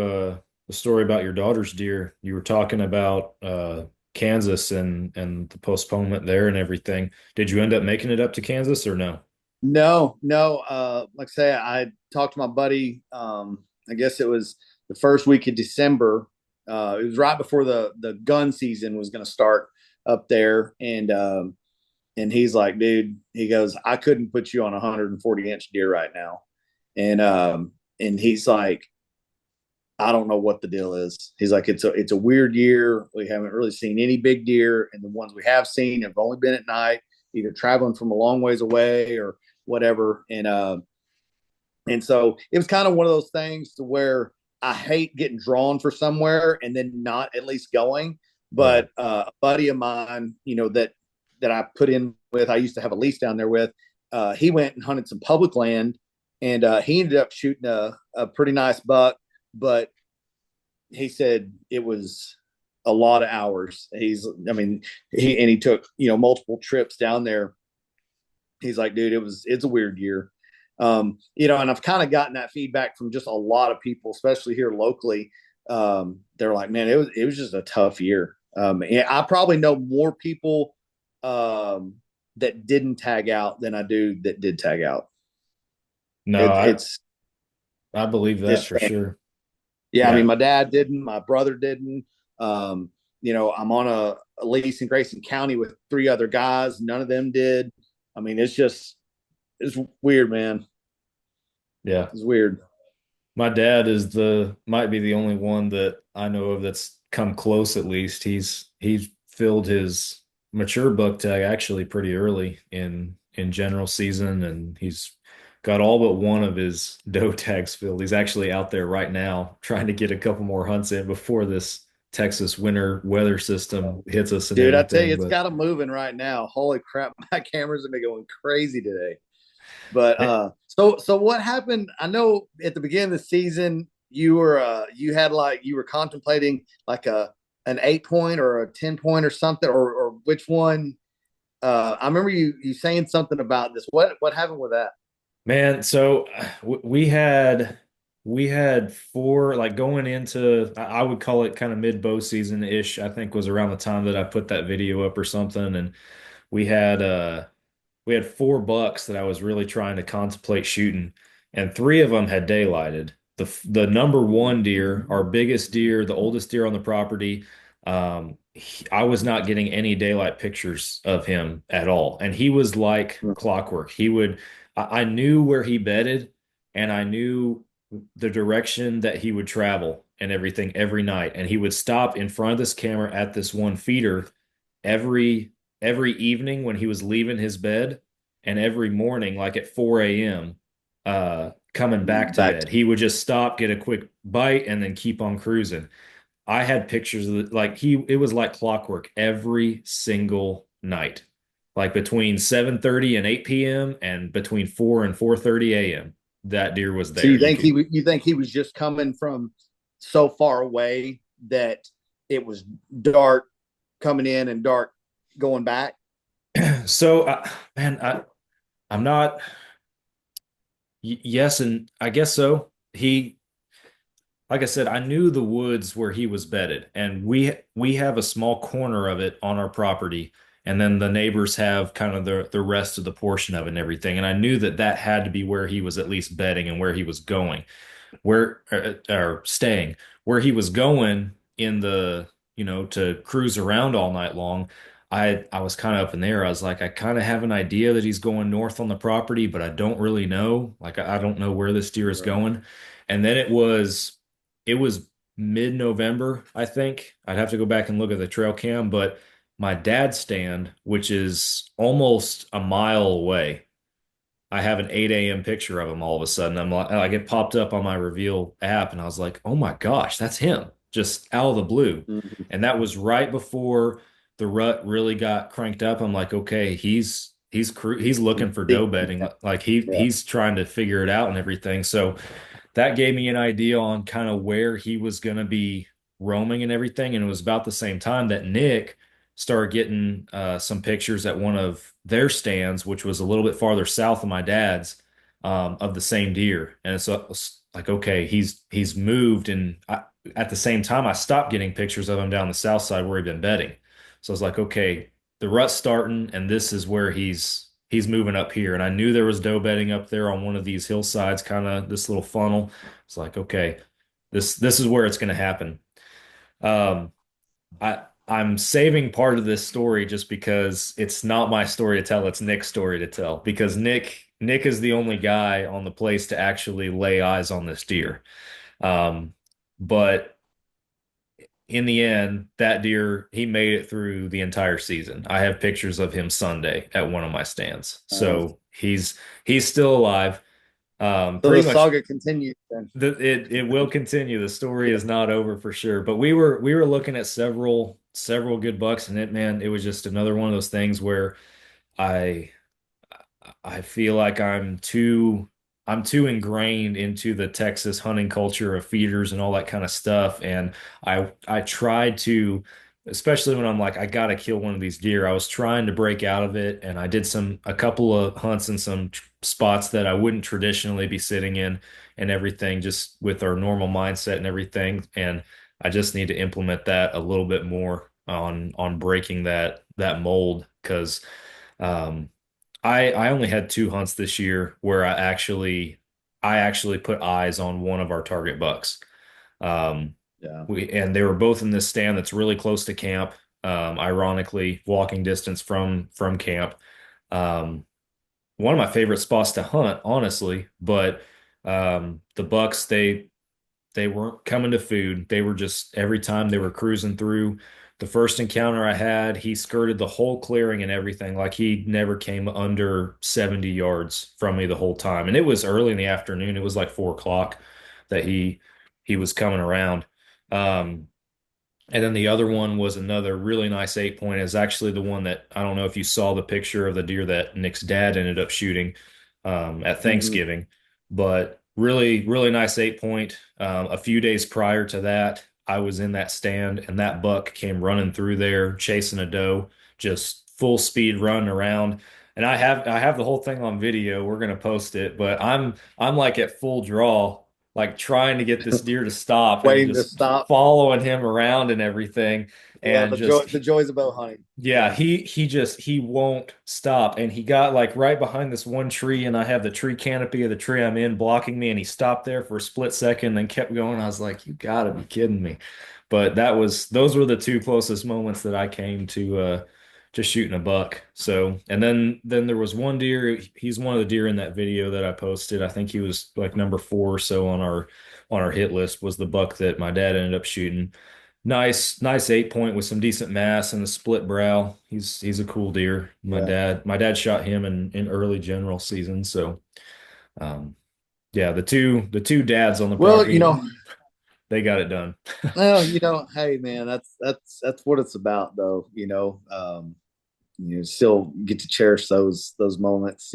the story about your daughter's deer, you were talking about Kansas and the postponement there and everything. Did you end up making it up to Kansas or no? No, no. Like I say, I talked to my buddy. I guess it was the first week of December. It was right before the gun season was going to start up there, and he's like, dude, he goes, I couldn't put you on a 140-inch deer right now, and he's like, I don't know what the deal is. He's like, it's a weird year. We haven't really seen any big deer, and the ones we have seen have only been at night, either traveling from a long ways away or whatever. And so it was kind of one of those things to where I hate getting drawn for somewhere and then not at least going. Right. But a buddy of mine, that I put in with, I used to have a lease down there with. He went and hunted some public land, and he ended up shooting a pretty nice buck, but he said it was a lot of hours. He took multiple trips down there. He's like, dude, it's a weird year. And I've kind of gotten that feedback from just a lot of people, especially here locally. They're like, man, it was just a tough year. And I probably know more people that didn't tag out than I do that did tag out. No, It, it's I believe that it's for sure. Yeah, I mean, Yeah. my dad didn't, my brother didn't. I'm on a lease in Grayson County with three other guys. None of them did. I mean, it's weird, man. Yeah. It's weird. My dad might be the only one that I know of that's come close at least. He's filled his mature buck tag actually pretty early in general season, and he's got all but one of his doe tags filled. He's actually out there right now trying to get a couple more hunts in before this Texas winter weather system hits us and Dude, I tell you, everything. it's But got them moving right now. Holy crap, my cameras have been going crazy today. But so what happened? I know at the beginning of the season you were contemplating like an 8 point or a 10 point or something, or which one? I remember you saying something about this. What happened with that? man, so we had four like going into I would call it kind of mid bow season ish. I think was around the time that I put that video up or something, and we had uh we had four bucks that I was really trying to contemplate shooting, and three of them had daylighted. The number one deer, our biggest deer, the oldest deer on the property, I was not getting any daylight pictures of him at all, and he was like clockwork. I knew where he bedded, and I knew the direction that he would travel and everything every night, and he would stop in front of this camera at this one feeder every every evening when he was leaving his bed and every morning like at 4 a.m. Coming back to Back. bed he would just stop, get a quick bite, and then keep on cruising. I had pictures of it was like clockwork every single night, like between 7:30 and 8 p.m. and between 4 and 4:30 a.m. that deer was So there. You could you think he was just coming from so far away that it was dark coming in and dark going back? so man, I'm not yes, and I guess so. He Like I said, I knew the woods where he was bedded, and we have a small corner of it on our property, and then the neighbors have kind of the rest of the portion of it and everything. And I knew that that had to be where he was at least bedding and where he was going, where or staying, where he was going in to cruise around all night long. I was kind of up in there. I was like, I kind of have an idea that he's going north on the property, but I don't really know. Like I don't know where this deer is Right. going. And then it was mid-November, I think. I'd have to go back and look at the trail cam, but my dad's stand, which is almost a mile away, I have an 8 a.m. picture of him all of a sudden. I get popped up on my Reveal app, and I was like, oh my gosh, that's him, just out of the blue. Mhm. And that was right before the rut really got cranked up. I'm like, okay, he's looking for doe Thinking bedding. that. Like Yeah. he's trying to figure it out and everything. So that gave me an idea on kind of where he was going to be roaming and everything. And it was about the same time that Nick started getting some pictures at one of their stands, which was a little bit farther south of my dad's, of the same deer. And so it was like, okay, he's moved. And at the same time, I stopped getting pictures of him down the south side where he'd been bedding. So I was like, okay, the rut's starting, and this is where he's moving up here. And I knew there was doe bedding up there on one of these hillsides, kind of this little funnel. It's like, okay, this is where it's going to happen. Um, I'm saving part of this story just because it's not my story to tell, it's Nick's story to tell. Because Nick is the only guy on the place to actually lay eyes on this deer. Um, but in the end, that deer, he made it through the entire season. I have pictures of him Sunday at one of my stands. Uh, So he's still alive. so the Pretty much saga continues then. it will continue. The story is not over for sure. But we were looking at several good bucks, and it was just another one of those things where I I feel like I'm too ingrained into the Texas hunting culture of feeders and all that kind of stuff. And I tried to, especially when I'm like, I gotta kill one of these deer. I was trying to break out of it, and I did a couple of hunts in some spots that I wouldn't traditionally be sitting in and everything, just with our normal mindset and everything. And I just need to implement that a little bit more on breaking that mold because um I only had two hunts this year where I actually put eyes on one of our target bucks. Um, Yeah. and they were both in this stand that's really close to camp. Ironically, walking distance from camp. Um, One of my favorite spots to hunt, honestly, but the bucks they weren't coming to food. They were just every time they were cruising through. The first encounter I had, he skirted the whole clearing and everything. Like he never came under 70 yards from me the whole time. And it was early in the afternoon. It was like 4 o'clock that he was coming around. Um, and then the other one was another really nice 8 point. Is actually the one that I don't know if you saw the picture of the deer that Nick's dad ended up shooting at Mhm. Thanksgiving, but really, really nice 8 point. A few days prior to that, I was in that stand and that buck came running through there chasing a doe, just full speed running around. And I have the whole thing on video. We're gonna post it, but I'm like at full draw like trying to get this deer to stop and Waiting to just stop. following him around and everything. Yeah, And just, the joys of bow hunting. yeah, Yeah. he won't stop. And he got like right behind this one tree, and I have the tree canopy of the tree I'm in blocking me, and he stopped there for a split second and kept going. I was like, you gotta be kidding me. But those were the two closest moments that I came to just shooting a buck. So, and then there was one deer. He's one of the deer in that video that I posted. I think he was like number 4 or so on our hit list was the buck that my dad ended up shooting. Nice 8 point with some decent mass and a split brow. He's a cool deer. My Yeah. dad shot him in early general season. So um yeah, the two dads on the Well, property, they got it done. hey man, that's what it's about though, still get to cherish those moments,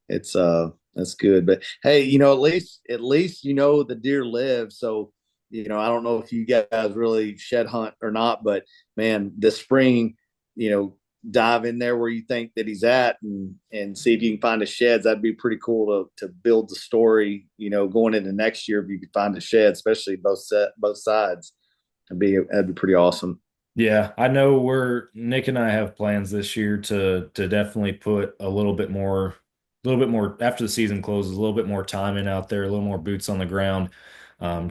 it's that's good. But hey, at least the deer live. So, I don't know if you guys really shed hunt or not, but man, this spring, you know, dive in there where you think that he's at and see if you can find his sheds. That'd be pretty cool to build the story, going into next year if you could find a shed, especially both sides. That'd be pretty awesome. Yeah, I know Nick and I have plans this year to definitely put a little bit more after the season closes, a little bit more time in out there, a little more boots on the ground,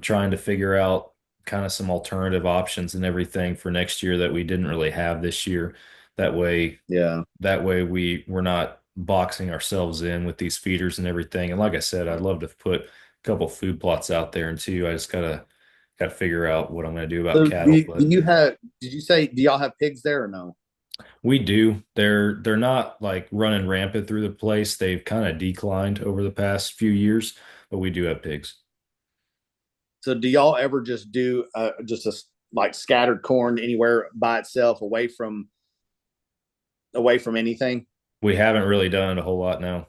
trying to figure out kind of some alternative options and everything for next year that we didn't really have this year. That way, Yeah. we're not boxing ourselves in with these feeders and everything. And like I said, I'd love to put a couple food plots out there and too. I just gotta figure out what I'm gonna do about So cattle, but did you say, do y'all have pigs there or no? we do. They're not like running rampant through the place. They've kind of declined over the past few years, but we do have pigs. So do y'all ever just do just like scattered corn anywhere by itself away from anything? We haven't really done it a whole lot now.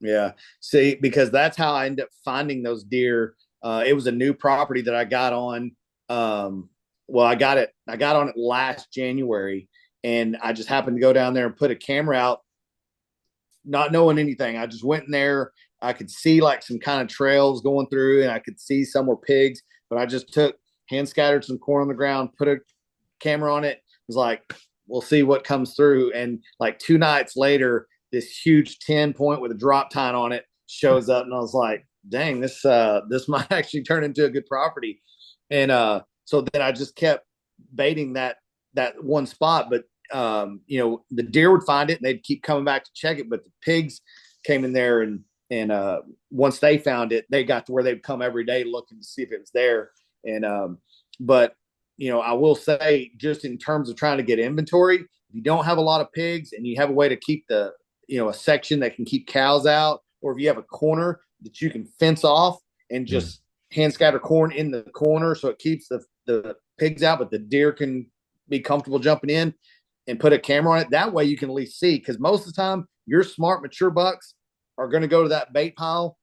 Yeah. See, because that's how I ended up finding those deer. It was a new property that I got on. Well, I got on it last January, and I just happened to go down there and put a camera out, not knowing anything. I just went in there. I could see like some kind of trails going through, and I could see some were pigs, but I just took hand scattered some corn on the ground, put a camera on it, was like, we'll see what comes through. And like 2 nights later, this huge 10 point with a drop tine on it shows up, and I was like, dang, this might actually turn into a good property. And so then I just kept baiting that one spot. But the deer would find it and they'd keep coming back to check it. But the pigs came in there, and once they found it, they got to where they'd come every day looking to see if it was there. And but I will say, just in terms of trying to get inventory, if you don't have a lot of pigs and you have a way to keep a section that can keep cows out, or if you have a corner that you can fence off and Mm. just hand scatter corn in the corner so it keeps the pigs out, but the deer can be comfortable jumping in, and put a camera on it. That way you can at least see, because most of the time your smart, mature bucks are going to go to that bait pile,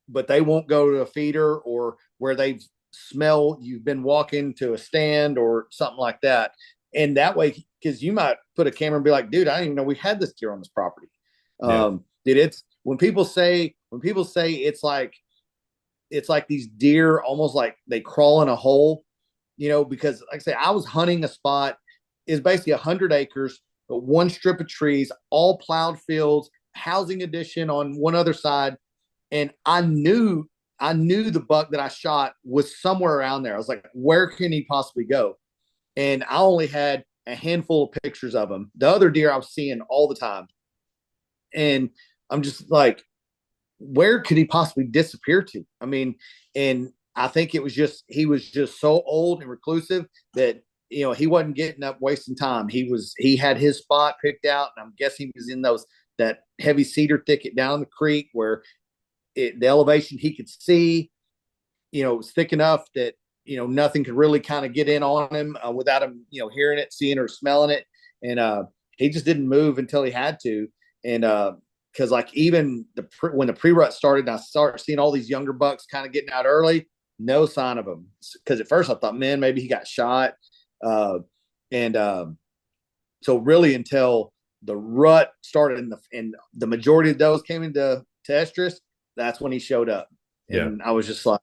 but they won't go to a feeder or where they smell you've been walking to a stand or something like that. And that way, because you might put a camera and be like, dude, I didn't even know we had this deer on this property. Yeah. Dude, it's when people say it's like these deer almost like they crawl in a hole, because like I say, I was hunting a spot is basically 100 acres, but one strip of trees, all plowed fields, housing addition on one other side. And I knew the buck that I shot was somewhere around there. I was like, where can he possibly go? And I only had a handful of pictures of him. The other deer I was seeing all the time. And I'm just like, where could he possibly disappear to? I mean, and I think he was just so old and reclusive that he wasn't getting up wasting time. He had his spot picked out, and I'm guessing he was in that heavy cedar thicket down the creek where the elevation he could see, it was thick enough that nothing could really kind of get in on him without him hearing it, seeing or smelling it. And he just didn't move until he had to. And because like even when the pre-rut started, and I started seeing all these younger bucks kind of getting out early, no sign of him. Because at first I thought, man, maybe he got shot. And so really until the rut started and the majority of those came into estrus, that's when he showed up. Yeah. And I was just like,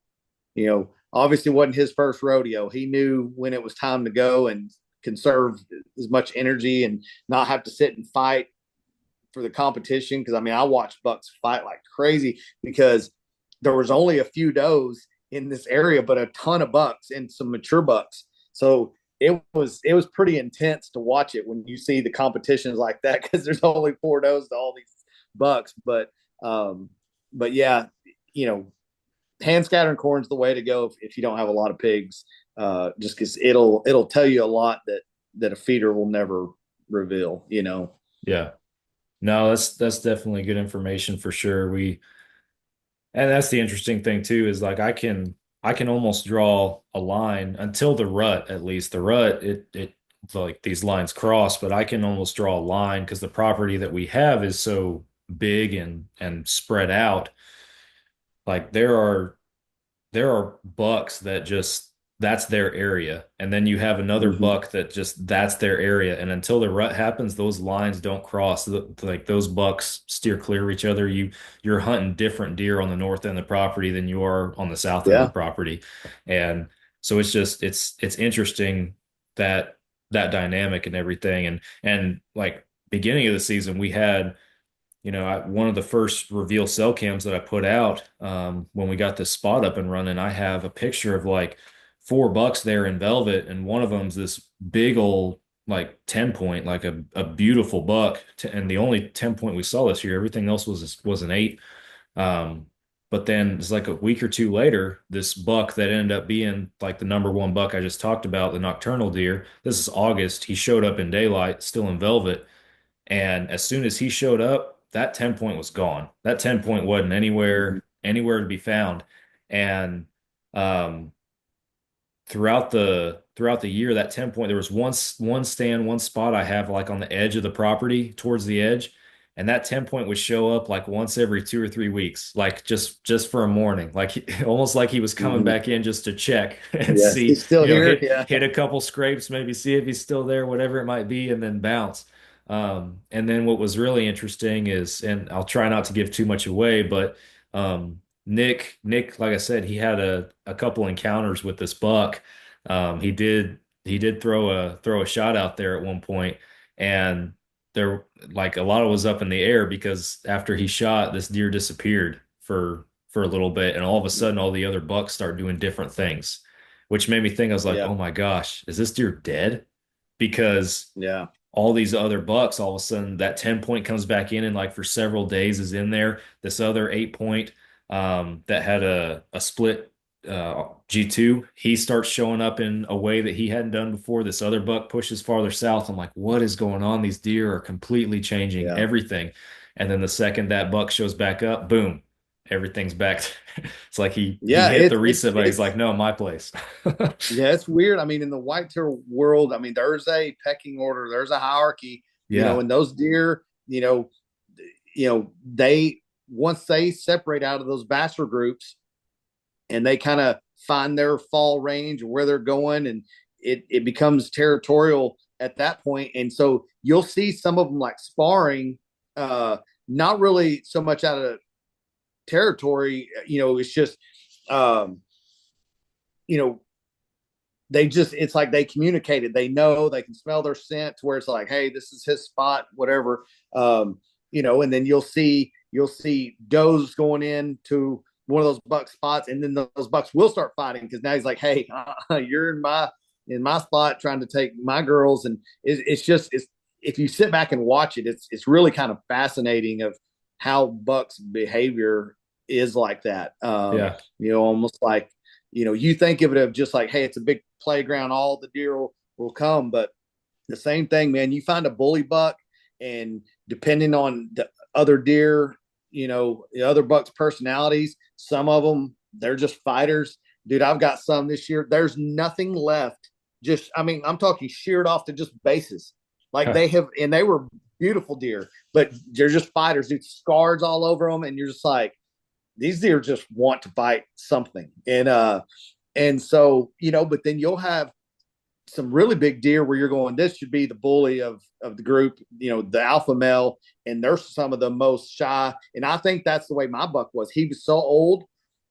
obviously wasn't his first rodeo. He knew when it was time to go and conserve as much energy and not have to sit and fight for the competition. Because I mean, I watched bucks fight like crazy because there was only a few does in this area, but a ton of bucks and some mature bucks. So it was pretty intense to watch it when you see the competitions like that, because there's only 4 does to all these bucks. But yeah, you know, hand scattering corn is the way to go if you don't have a lot of pigs, just because it'll tell you a lot that a feeder will never reveal. Yeah. No, that's definitely good information for sure. And that's the interesting thing too, is like I can almost draw a line until the rut, at least. The rut, it like these lines cross, but I can almost draw a line because the property that we have is so big and spread out. Like there are bucks that just that's their area, and then you have another Mm-hmm. buck that just that's their area, and until the rut happens those lines don't cross. Like those bucks steer clear of each other. You're hunting different deer on the north end of the property than you are on the south end of the Yeah. property. And so it's interesting that that dynamic and everything. And like beginning of the season we had, one of the first reveal cell cams that I put out, when we got this spot up and running, I have a picture of like 4 bucks there in velvet, and one of them's this big old like 10 point, like a beautiful buck. And the only 10 point we saw this year, everything else was an 8. Um, but then it's like a week or two later, this buck that ended up being like the number one buck I just talked about, the nocturnal deer. This is August. He showed up in daylight, still in velvet. And as soon as he showed up, that 10 point was gone. That 10 point wasn't anywhere to be found. And um, throughout throughout the year, that 10 point, there was one stand, one spot I have like on the edge of the property towards the edge. And that 10 point would show up like once every 2 or 3 weeks, like just for a morning, like almost like he was coming Mhm. back in just to check and Yes, see, he's still here. Yeah, hit a couple scrapes, maybe see if he's still there, whatever it might be, and then bounce. And then what was really interesting is, and I'll try not to give too much away, but Nick, like I said, he had a couple encounters with this buck. He did throw a shot out there at one point, and there like a lot of was up in the air because after he shot, this deer disappeared for a little bit, and all of a sudden, all the other bucks start doing different things, which made me think I was like, yeah, oh my gosh, is this deer dead? Because yeah, all these other bucks, all of a sudden that 10 point comes back in and like for several days is in there. This other 8 point that had a split G2, he starts showing up in a way that he hadn't done before. This other buck pushes farther south. I'm like, what is going on? These deer are completely changing yeah, everything. And then the second that buck shows back up, boom, everything's back. It's like he yeah. hit the It's reset, but he's like, no, my place. yeah, it's weird. I mean, in the whitetail world, I mean, there's a pecking order, there's a hierarchy, Yeah. and those deer, they once they separate out of those bachelor groups and they kind of find their fall range or where they're going, and it becomes territorial at that point. And so you'll see some of them like sparring, not really so much out of territory, it's just um, you know, they just it's like they communicated, they know, they can smell their scent to where it's like, hey, this is his spot, whatever. And then you'll see does going into one of those buck spots, and then those bucks will start fighting because now he's like, hey, you're in my spot trying to take my girls. And it's if you sit back and watch it, it's really kind of fascinating of how bucks behavior is like that. Yeah. Almost like, you think of it of just like, hey, it's a big playground, all the deer will come. But the same thing, man, you find a bully buck, and depending on the other deer, the other bucks' personalities, some of them, they're just fighters. Dude, I've got some this year. There's nothing left. Just, I mean, I'm talking sheared off to just bases. Like and they were beautiful deer, but they're just fighters, dude, scars all over them. And you're just like, these deer just want to fight something. And so, but then you'll have some really big deer where you're going, this should be the bully of the group, the alpha male, and they're some of the most shy. And I think that's the way my buck was. He was so old.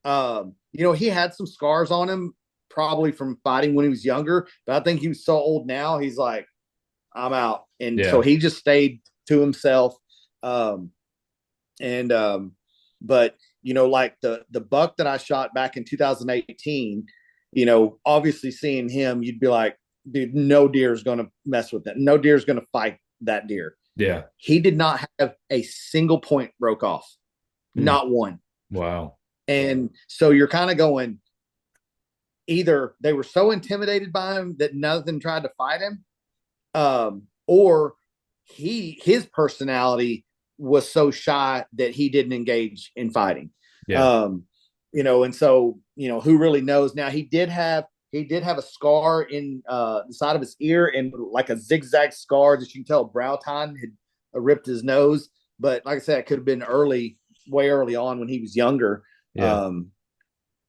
He had some scars on him probably from fighting when he was younger, but I think he was so old now, he's like, I'm out. And so Yeah. he just stayed to himself. But like the buck that I shot back in 2018, obviously seeing him, you'd be like, dude, no deer is going to mess with that. No deer is going to fight that deer. Yeah. He did not have a single point broke off, Hmm. not one. Wow. And so you're kind of going, either they were so intimidated by him that none of them tried to fight him, or his personality was so shy that he didn't engage in fighting. Yeah. And so, who really knows? Now he did have a scar in the side of his ear, and like a zigzag scar that you can tell brow tine had ripped his nose. But like I said, it could have been way early on when he was younger. Yeah.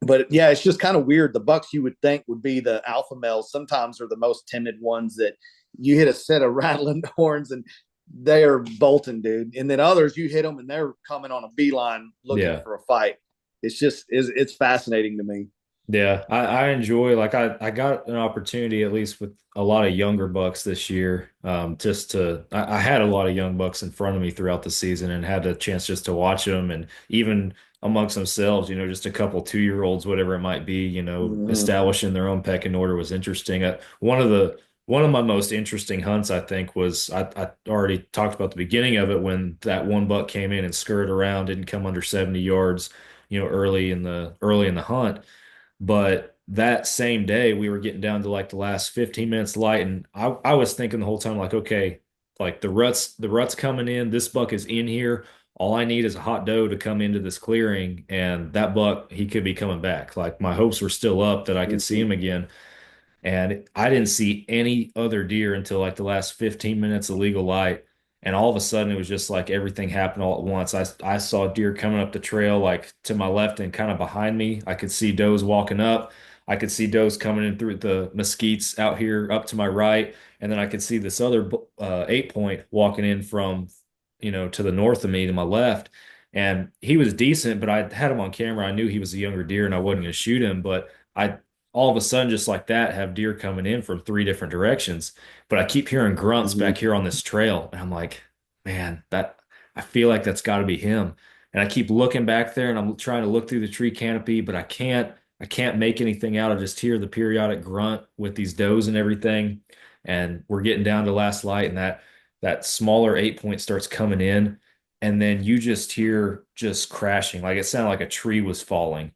But yeah, it's just kind of weird. The bucks you would think would be the alpha males sometimes are the most timid ones, that you hit a set of rattling horns and they are bolting, dude. And then others, you hit them and they're coming on a beeline looking Yeah. for a fight. It's fascinating to me. Yeah, I enjoy like I got an opportunity at least with a lot of younger bucks this year. I had a lot of young bucks in front of me throughout the season and had a chance just to watch them, and even amongst themselves, just a couple 2 year olds, whatever it might be, Mhm. establishing their own pecking order was interesting. One of my most interesting hunts, I think, was I already talked about the beginning of it when that one buck came in and skirted around, didn't come under 70 yards, early in the hunt. But that same day, we were getting down to like the last 15 minutes light, and I was thinking the whole time, like, okay, like the rut's coming in. This buck is in here. All I need is a hot doe to come into this clearing, and that buck, he could be coming back. Like my hopes were still up that I could see Mhm. him again. And I didn't see any other deer until like the last 15 minutes of legal light. And all of a sudden, it was just like everything happened all at once. I saw deer coming up the trail, like to my left and kind of behind me. I could see does walking up. I could see does coming in through the mesquites out here up to my right. And then I could see this other 8 point walking in from, to the north of me to my left. And he was decent, but I had him on camera. I knew he was a younger deer and I wasn't going to shoot him. But I all of a sudden, just like that, have deer coming in from three different directions. But I keep hearing grunts Mhm. back here on this trail. And I'm like, man, I feel like that's got to be him. And I keep looking back there and I'm trying to look through the tree canopy, but I can't make anything out. I just hear the periodic grunt with these does and everything. And we're getting down to last light, and that smaller 8 point starts coming in, and then you just hear just crashing, like it sounded like a tree was falling.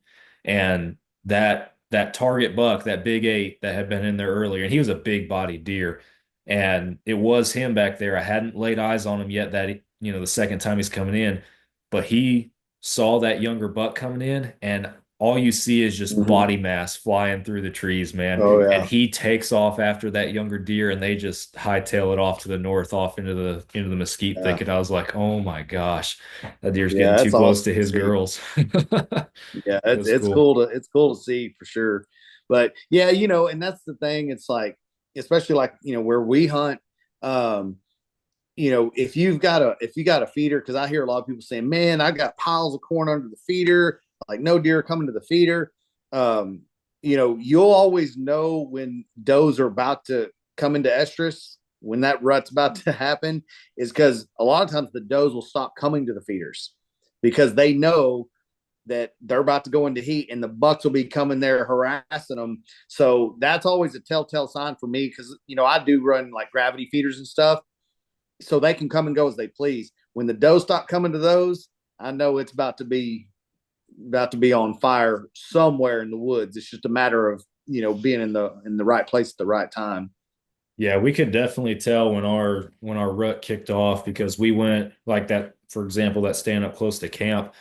And that target buck, that big eight that had been in there earlier, and he was a big bodied deer, and it was him back there. I hadn't laid eyes on him yet the second time he's coming in, but he saw that younger buck coming in, and all you see is just Mhm. body mass flying through the trees, man. Oh And yeah, he takes off after that younger deer, and they just hightail it off to the north, off into the mesquite yeah, thicket. I was like, oh my gosh, that deer's getting yeah. too That's close to awesome to his see. girls. Yeah, It was cool. it's cool to see for sure. But yeah, and that's the thing. It's like, especially like where we hunt. Um, if you got a feeder, because I hear a lot of people saying, "Man, I got piles of corn under the feeder, like no deer coming to the feeder." Um, you'll always know when does are about to come into estrus, when that rut's about to happen, is because a lot of times the does will stop coming to the feeders because they know that they're about to go into heat and the bucks will be coming there harassing them. So that's always a telltale sign for me because I do run like gravity feeders and stuff, so they can come and go as they please. When the does stop coming to those, I know it's about to be on fire somewhere in the woods. It's just a matter of being in the right place at the right time. Yeah, we could definitely tell when our rut kicked off, because we went like that, for example, that stand up close to camp.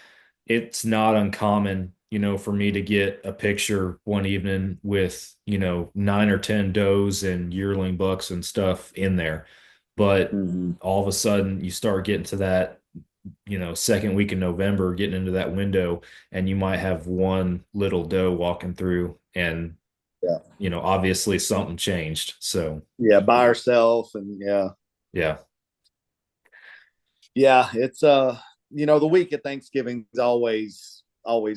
It's not uncommon, for me to get a picture one evening with, 9 or 10 does and yearling bucks and stuff in there. But Mm-hmm. all of a sudden you start getting to that, second week in November, getting into that window, and you might have one little doe walking through, and, Yeah, obviously something changed. So, yeah, by herself, and yeah, yeah. yeah. It's the week of Thanksgiving is always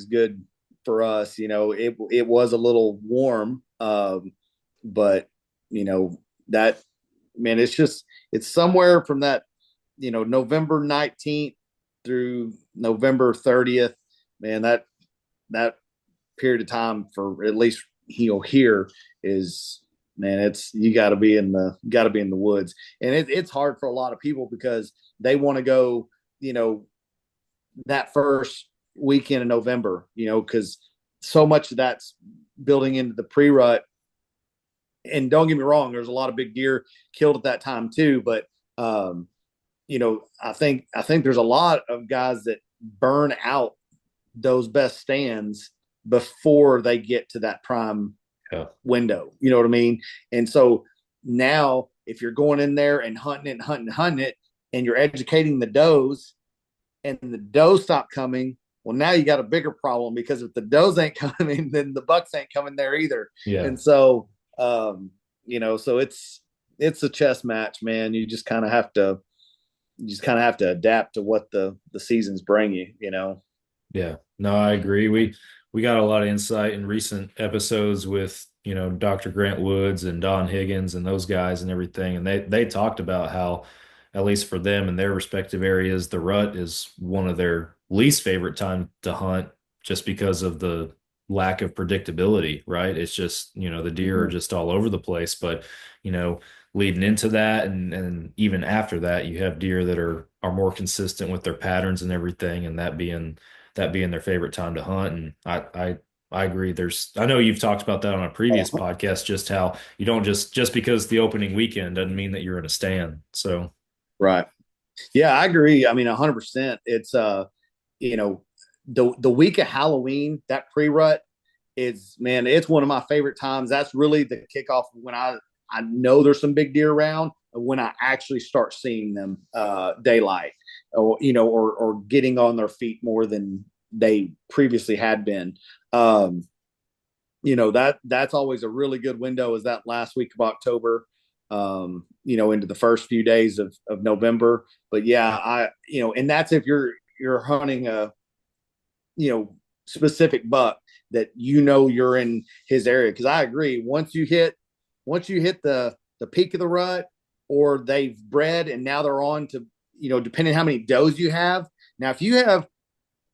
good for us. It was a little warm, but that, man, it's somewhere from that November 19th through November 30th. Man, that period of time, for at least here, is, man, it's you got to be in the woods, and it's hard for a lot of people because they want to go you know that first weekend in November, because so much of that's building into the pre-rut. And don't get me wrong, there's a lot of big deer killed at that time too, but I think there's a lot of guys that burn out those best stands before they get to that prime Yeah. window. You know what I mean? And so now, if you're going in there and hunting it, and hunting, and hunting it, and you're educating the does, and the does stop coming, well, now you got a bigger problem, because if the does ain't coming, then the bucks ain't coming there either. Yeah. And so, so it's a chess match, man. You just kind of have to adapt to what the seasons bring you. Yeah, no, I agree. We got a lot of insight in recent episodes with, Dr. Grant Woods and Don Higgins and those guys and everything. And they talked about how, at least for them in their respective areas, the rut is one of their least favorite time to hunt, just because of the lack of predictability, right? It's just, the deer are Mhm. just all over the place. But, you know, leading into that, and even after that, you have deer that are more consistent with their patterns and everything, and that being their favorite time to hunt. And I agree. I know you've talked about that on a previous Uh-huh. podcast, just how you don't just because the opening weekend doesn't mean that you're in a stand. So, Right. Yeah, I agree. I mean, 100%. It's you know, the week of Halloween, that pre-rut, it's one of my favorite times. That's really the kickoff when I know there's some big deer around, when I actually start seeing them daylight, or or getting on their feet more than they previously had been. Um, that's always a really good window, is that last week of October, into the first few days of November. But yeah, and that's if you're hunting a specific buck that you're in his area. Because I agree, once you hit the peak of the rut, or they've bred and now they're on to, depending how many does you have. Now, if you have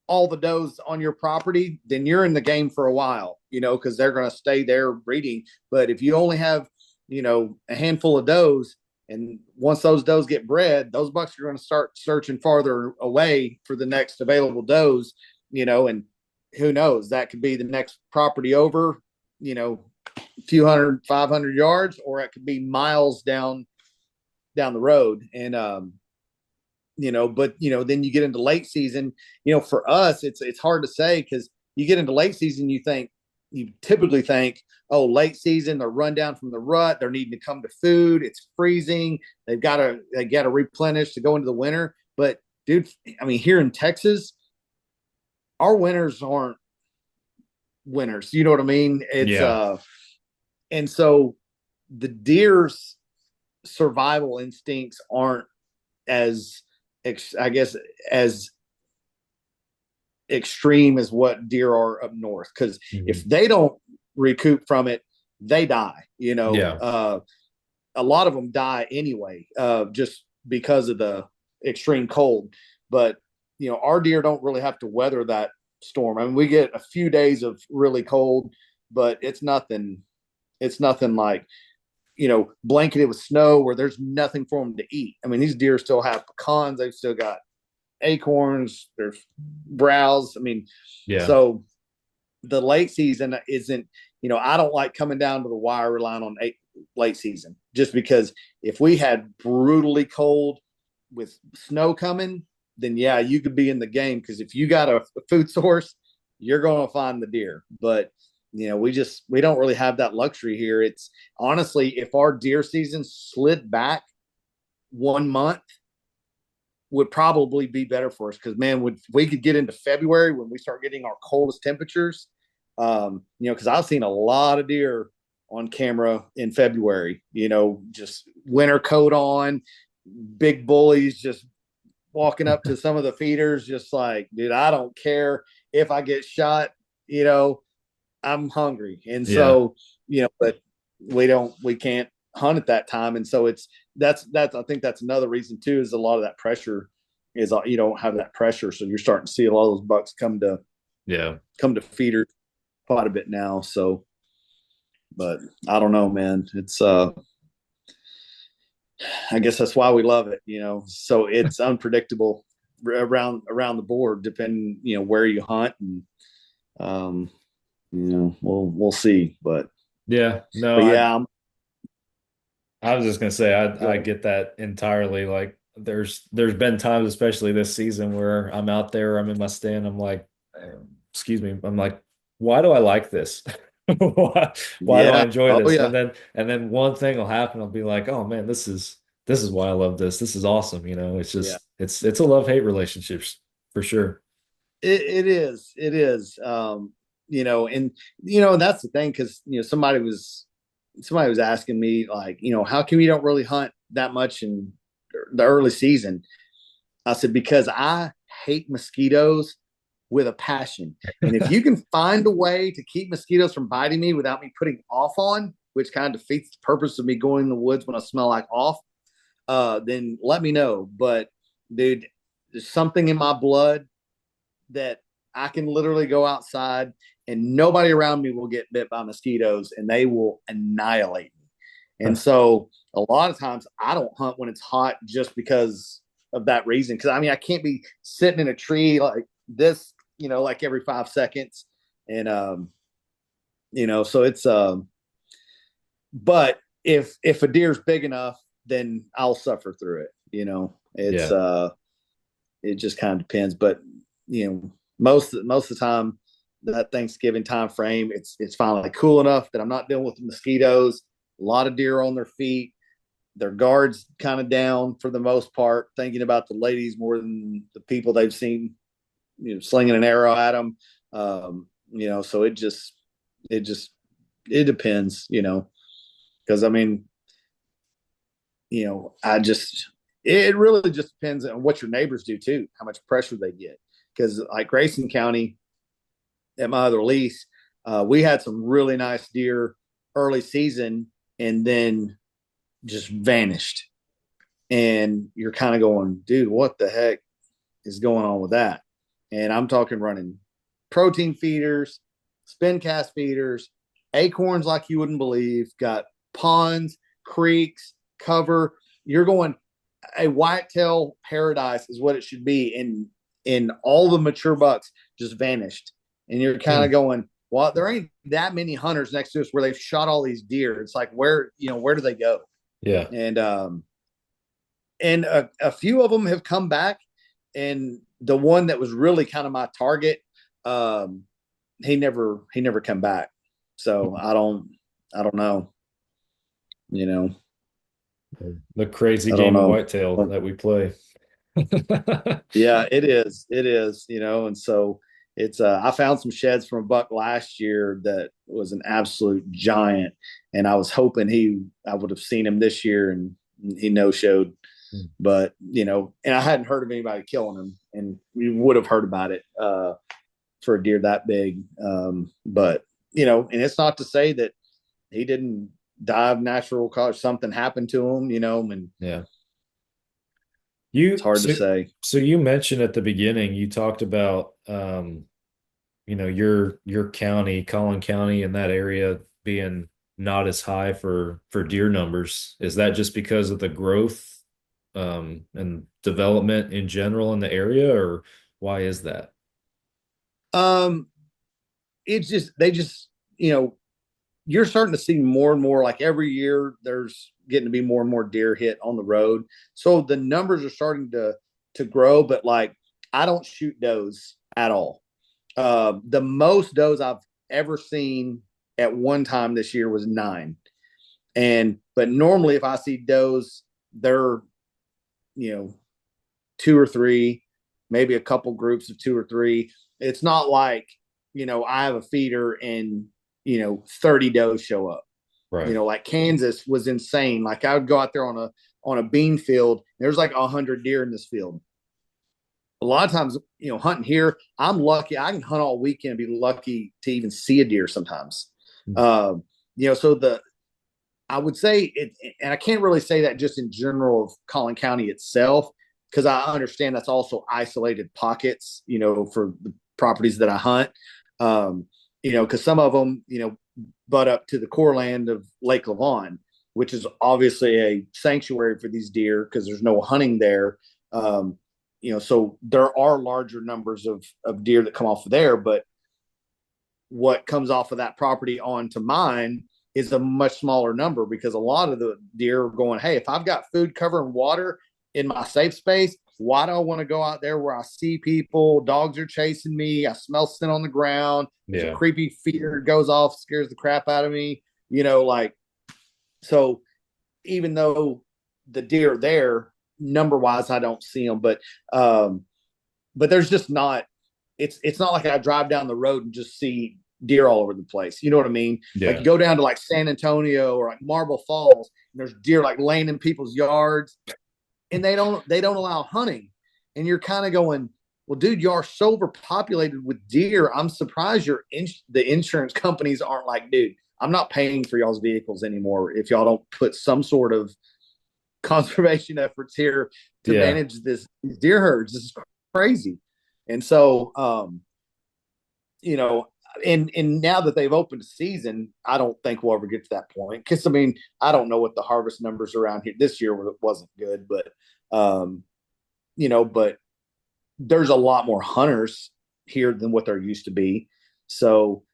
all the does on your property, then you're in the game for a while, because they're going to stay there breeding. But if you only have, a handful of does, and once those does get bred, those bucks are going to start searching farther away for the next available does, and who knows, that could be the next property over, a few hundred, 500 yards, or it could be miles down the road. And, but then you get into late season. For us, it's hard to say, because you get into late season, you typically think, oh, late season, they're run down from the rut, they're needing to come to food, it's freezing, they got to replenish to go into the winter. But dude, I mean, here in Texas, our winters aren't winters. You know what I mean? It's Yeah. And so the deer's survival instincts aren't as, I guess, as extreme as what deer are up north. Because if they don't recoup from it, they die. Yeah. A lot of them die anyway, just because of the extreme cold. But our deer don't really have to weather that storm. I mean, we get a few days of really cold, but it's nothing. It's nothing like, blanketed with snow where there's nothing for them to eat. I mean, these deer still have pecans. They've still got acorns. There's browse. I mean, Yeah. so the late season isn't, I don't like coming down to the wire relying on late season, just because if we had brutally cold with snow coming, then yeah, you could be in the game. Because if you got a food source, you're going to find the deer. But we don't really have that luxury here. It's honestly, if our deer season slid back 1 month, would probably be better for us. Because man, we could get into February when we start getting our coldest temperatures. Because I've seen a lot of deer on camera in February. Just winter coat on, big bullies, just walking up to some of the feeders, just like, dude, I don't care if I get shot. I'm hungry. And so, but we can't hunt at that time. And so that's I think that's another reason too, is a lot of that pressure is, you don't have that pressure. So you're starting to see a lot of those bucks come to feeders quite a bit now. So, but I don't know, man. It's I guess that's why we love it, so it's unpredictable around the board, depending, where you hunt. And we'll see. But Yeah. No, yeah, I was just gonna say I get that entirely. Like there's been times, especially this season, where I'm out there, I'm in my stand, I'm like, excuse me, I'm like, why do I like this? Why do I yeah. enjoy Oh this? yeah. And then one thing will happen. I'll be like, oh man, this is why I love this. This is awesome. It's Yeah. just it's a love-hate relationship for sure. It is. And that's the thing. Because somebody was asking me, like, how come you don't really hunt that much in the early season? I said, because I hate mosquitoes with a passion. And if you can find a way to keep mosquitoes from biting me without me putting off on, which kind of defeats the purpose of me going in the woods when I smell like off, then let me know. But dude, there's something in my blood that I can literally go outside and nobody around me will get bit by mosquitoes, and they will annihilate me. And so a lot of times I don't hunt when it's hot, just because of that reason. Because I mean, I can't be sitting in a tree like this, like every 5 seconds. And so it's but if a deer's big enough, then I'll suffer through it. It's Yeah. it just kind of depends. But most of the time, that Thanksgiving time frame. It's finally cool enough that I'm not dealing with the mosquitoes. A lot of deer on their feet, their guards kind of down for the most part, thinking about the ladies more than the people they've seen, slinging an arrow at them. So it depends, because I mean, it really just depends on what your neighbors do too, how much pressure they get. Because like Grayson County, at my other lease, we had some really nice deer early season and then just vanished. And you're kind of going, dude, what the heck is going on with that? And I'm talking running protein feeders, spin cast feeders, acorns like you wouldn't believe, got ponds, creeks, cover. You're going, a whitetail paradise is what it should be. And all the mature bucks just vanished. And you're kind of going, well, there ain't that many hunters next to us where they've shot all these deer. It's like, where do they go? Yeah. And a few of them have come back. And the one that was really kind of my target, he never come back. So I don't know, The crazy game of whitetail that we play. Yeah, it is. And so it's I found some sheds from a buck last year that was an absolute giant, and I was hoping I would have seen him this year, and he no showed. But and I hadn't heard of anybody killing him, and we would have heard about it for a deer that big. But and it's not to say that he didn't die of natural cause. Something happened to him, and yeah. It's hard to say. So you mentioned at the beginning, you talked about, your county, Collin County, and that area being not as high for deer numbers. Is that just because of the growth and development in general in the area, or why is that? It's just you're starting to see more and more, like every year there's getting to be more and more deer hit on the road. So the numbers are starting to grow, but like I don't shoot does at all. The most does I've ever seen at one time this year was 9. But normally if I see does, they're, 2 or 3, maybe a couple groups of 2 or 3. It's not like, I have a feeder and 30 does show up. Right. Like Kansas was insane. Like I would go out there on a bean field. There's like 100 deer in this field. A lot of times, hunting here, I'm lucky. I can hunt all weekend and be lucky to even see a deer sometimes. So I would say it, and I can't really say that just in general of Collin County itself, because I understand that's also isolated pockets, for the properties that I hunt. Because some of them, butt up to the core land of Lake Lavon, which is obviously a sanctuary for these deer because there's no hunting there. So there are larger numbers of deer that come off of there, but what comes off of that property onto mine is a much smaller number because a lot of the deer are going, hey, if I've got food, cover, and water in my safe space, why do I want to go out there where I see people, dogs are chasing me, I smell scent on the ground, there's a creepy feeder goes off, scares the crap out of me, so even though the deer are there, number wise, I don't see them, but there's just not, it's not like I drive down the road and just see deer all over the place. You know what I mean? Yeah. Like you go down to like San Antonio or like Marble Falls, and there's deer like laying in people's yards, and they don't allow hunting. And you're kind of going, well, dude, you are so overpopulated with deer. I'm surprised the insurance companies aren't like, dude, I'm not paying for y'all's vehicles anymore if y'all don't put some sort of conservation efforts here to manage these deer herds. This is crazy. And so, and now that they've opened the season, I don't think we'll ever get to that point. Because I don't know what the harvest numbers around here this year wasn't good, but but there's a lot more hunters here than what there used to be. So,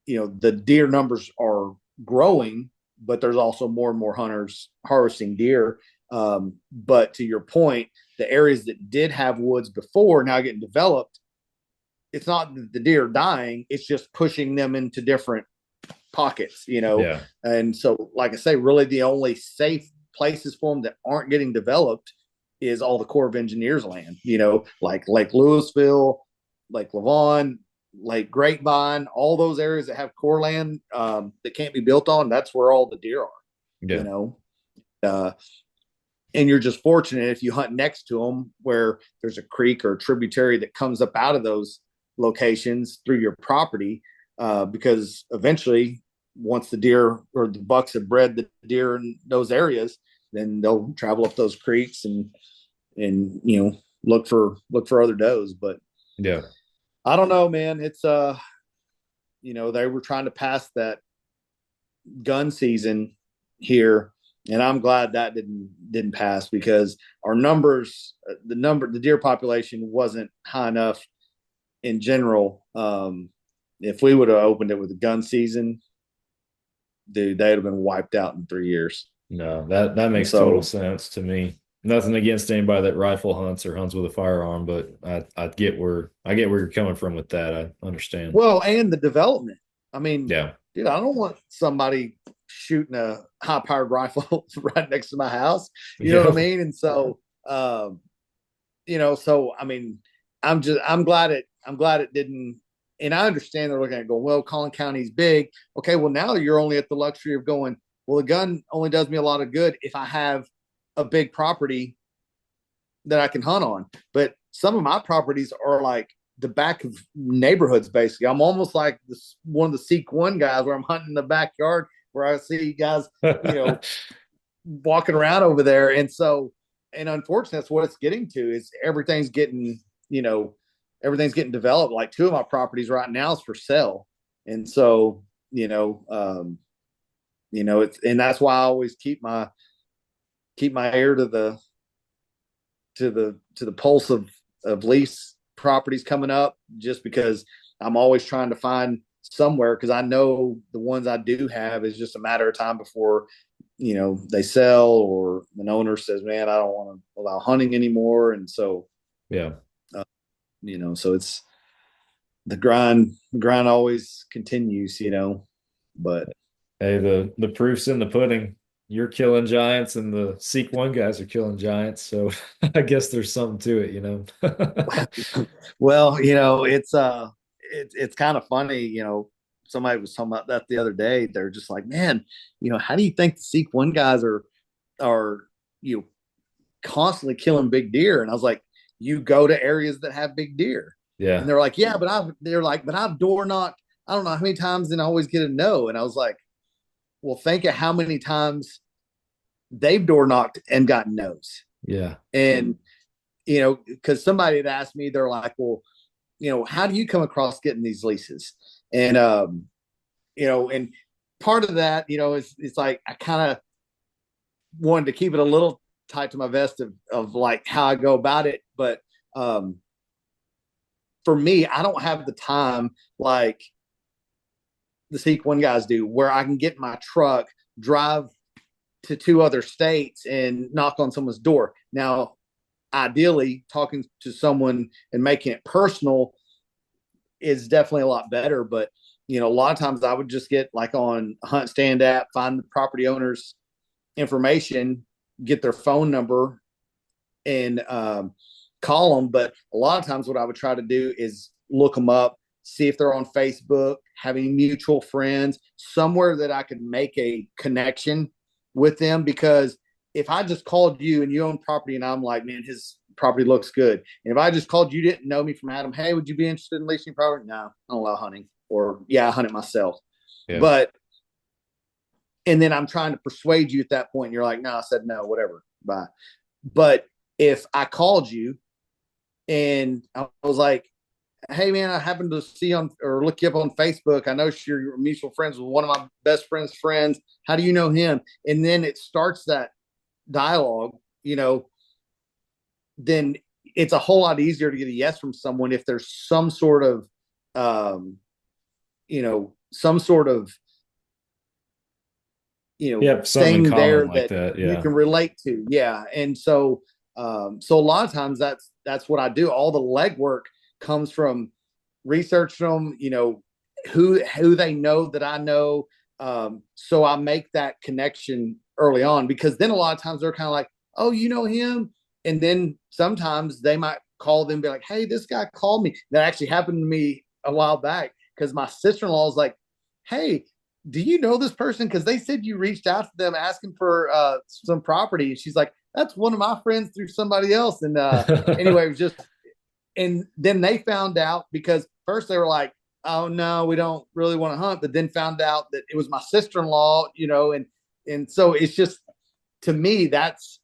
the deer numbers are growing, but there's also more and more hunters harvesting deer. But to your point, the areas that did have woods before now getting developed, it's not the deer dying, it's just pushing them into different pockets, Yeah. And so, like I say, really the only safe places for them that aren't getting developed is all the Corps of Engineers land, like Lake Louisville, Lake Lavon, Lake Grapevine, all those areas that have Corps land that can't be built on. That's where all the deer are, Yeah. And you're just fortunate if you hunt next to them where there's a creek or a tributary that comes up out of those locations through your property, because eventually once the deer or the bucks have bred the deer in those areas, then they'll travel up those creeks and look for other does. But Yeah. I don't know, man. It's they were trying to pass that gun season here, and I'm glad that didn't pass, because our numbers, the deer population wasn't high enough in general. If we would have opened it with a gun season, dude, they'd have been wiped out in 3 years. No, that makes total sense to me. Nothing against anybody that rifle hunts or hunts with a firearm, but I get where you're coming from with that. I understand. Well, and the development. I mean, Yeah. dude, I don't want somebody shooting a high powered rifle right next to my house. You know what I mean? And so, so I mean, I'm glad it didn't. And I understand they're looking at it going, well, Collin County's big. Okay, well, now you're only at the luxury of going, well, the gun only does me a lot of good if I have a big property that I can hunt on. But some of my properties are like the back of neighborhoods, basically. I'm almost like one of the Seek One guys where I'm hunting in the backyard where I see guys, walking around over there. And so, and unfortunately, that's what it's getting to is everything's getting developed. Like 2 of my properties right now is for sale. And so, it's, and that's why I always keep my ear to the pulse of lease properties coming up, just because I'm always trying to find somewhere, because I know the ones I do have is just a matter of time before they sell, or an owner says, man, I don't want to allow hunting anymore. And so so it's the grind always continues, but hey, the proof's in the pudding. You're killing giants and the Seek One guys are killing giants. So I guess there's something to it, Well, it's kind of funny, somebody was talking about that the other day. They're just like, man, how do you think the Seek One guys are constantly killing big deer? And I was like, you go to areas that have big deer. Yeah. And they're like, yeah, but I've door knocked, I don't know how many times, and I always get a no. And I was like, well, think of how many times they've door knocked and gotten no's. Yeah. And, because somebody had asked me, they're like, well, how do you come across getting these leases? And, and part of that, it's like, I kind of wanted to keep it a little tight to my vest of like how I go about it. But, for me, I don't have the time like the Seek One guys do, where I can get in my truck, drive to 2 other states and knock on someone's door. Now, ideally, talking to someone and making it personal is definitely a lot better. But, a lot of times I would just get like on Hunt Stand app, find the property owner's information, get their phone number, and call them. But a lot of times what I would try to do is look them up, see if they're on Facebook, having mutual friends, somewhere that I could make a connection with them. Because if I just called you and you own property and I'm like, man, his property looks good. And if I just called you, didn't know me from Adam, hey, would you be interested in leasing property? No, I don't allow hunting. Or yeah, I hunt it myself. Yeah. But, and then I'm trying to persuade you at that point. And you're like, no, I said no, whatever. Bye. But if I called you and I was like, hey man, I happened to see on or look you up on Facebook. I know you're mutual friends with one of my best friends' friends. How do you know him? And then it starts that dialogue, then it's a whole lot easier to get a yes from someone if there's some sort of, thing there like that you can relate to. Yeah. And so a lot of times that's what I do. All the legwork comes from research them, who they know that I know. So I make that connection early on, because then a lot of times they're kind of like, oh, you know him. And then sometimes they might call them and be like, hey, this guy called me. That actually happened to me a while back, because my sister-in-law was like, hey, do you know this person? Because they said you reached out to them asking for some property. And she's like, that's one of my friends through somebody else. And anyway, it was just, and then they found out, because first they were like, oh no, we don't really want to hunt, but then found out that it was my sister-in-law, and so it's just, to me, that's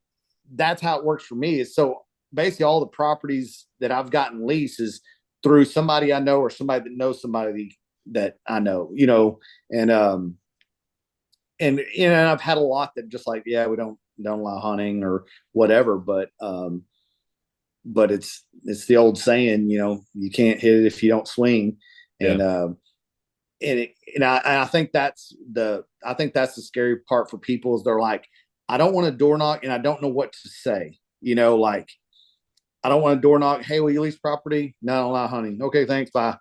how it works for me. Is so basically all the properties that I've gotten leased is through somebody I know, or somebody that knows somebody that I know, and I've had a lot that just like, yeah, we don't allow hunting or whatever, but it's the old saying, you can't hit it if you don't swing. And Yeah. I think that's the scary part for people, is they're like, I don't want to door knock and I don't know what to say. Like, I don't want to door knock. Hey, will you lease property? No, I don't allow hunting. Okay, thanks, bye.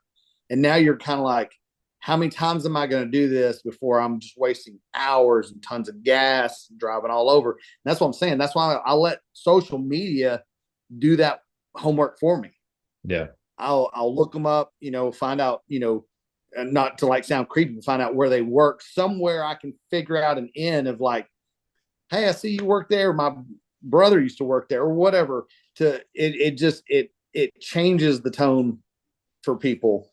And now you're kind of like, how many times am I going to do this before I'm just wasting hours and tons of gas driving all over? And that's what I'm saying. That's why I let social media do that homework for me. Yeah. I'll look them up, find out, and not to like sound creepy, but find out where they work. Somewhere I can figure out an end of like, hey, I see you work there. My brother used to work there, or whatever. It changes the tone for people.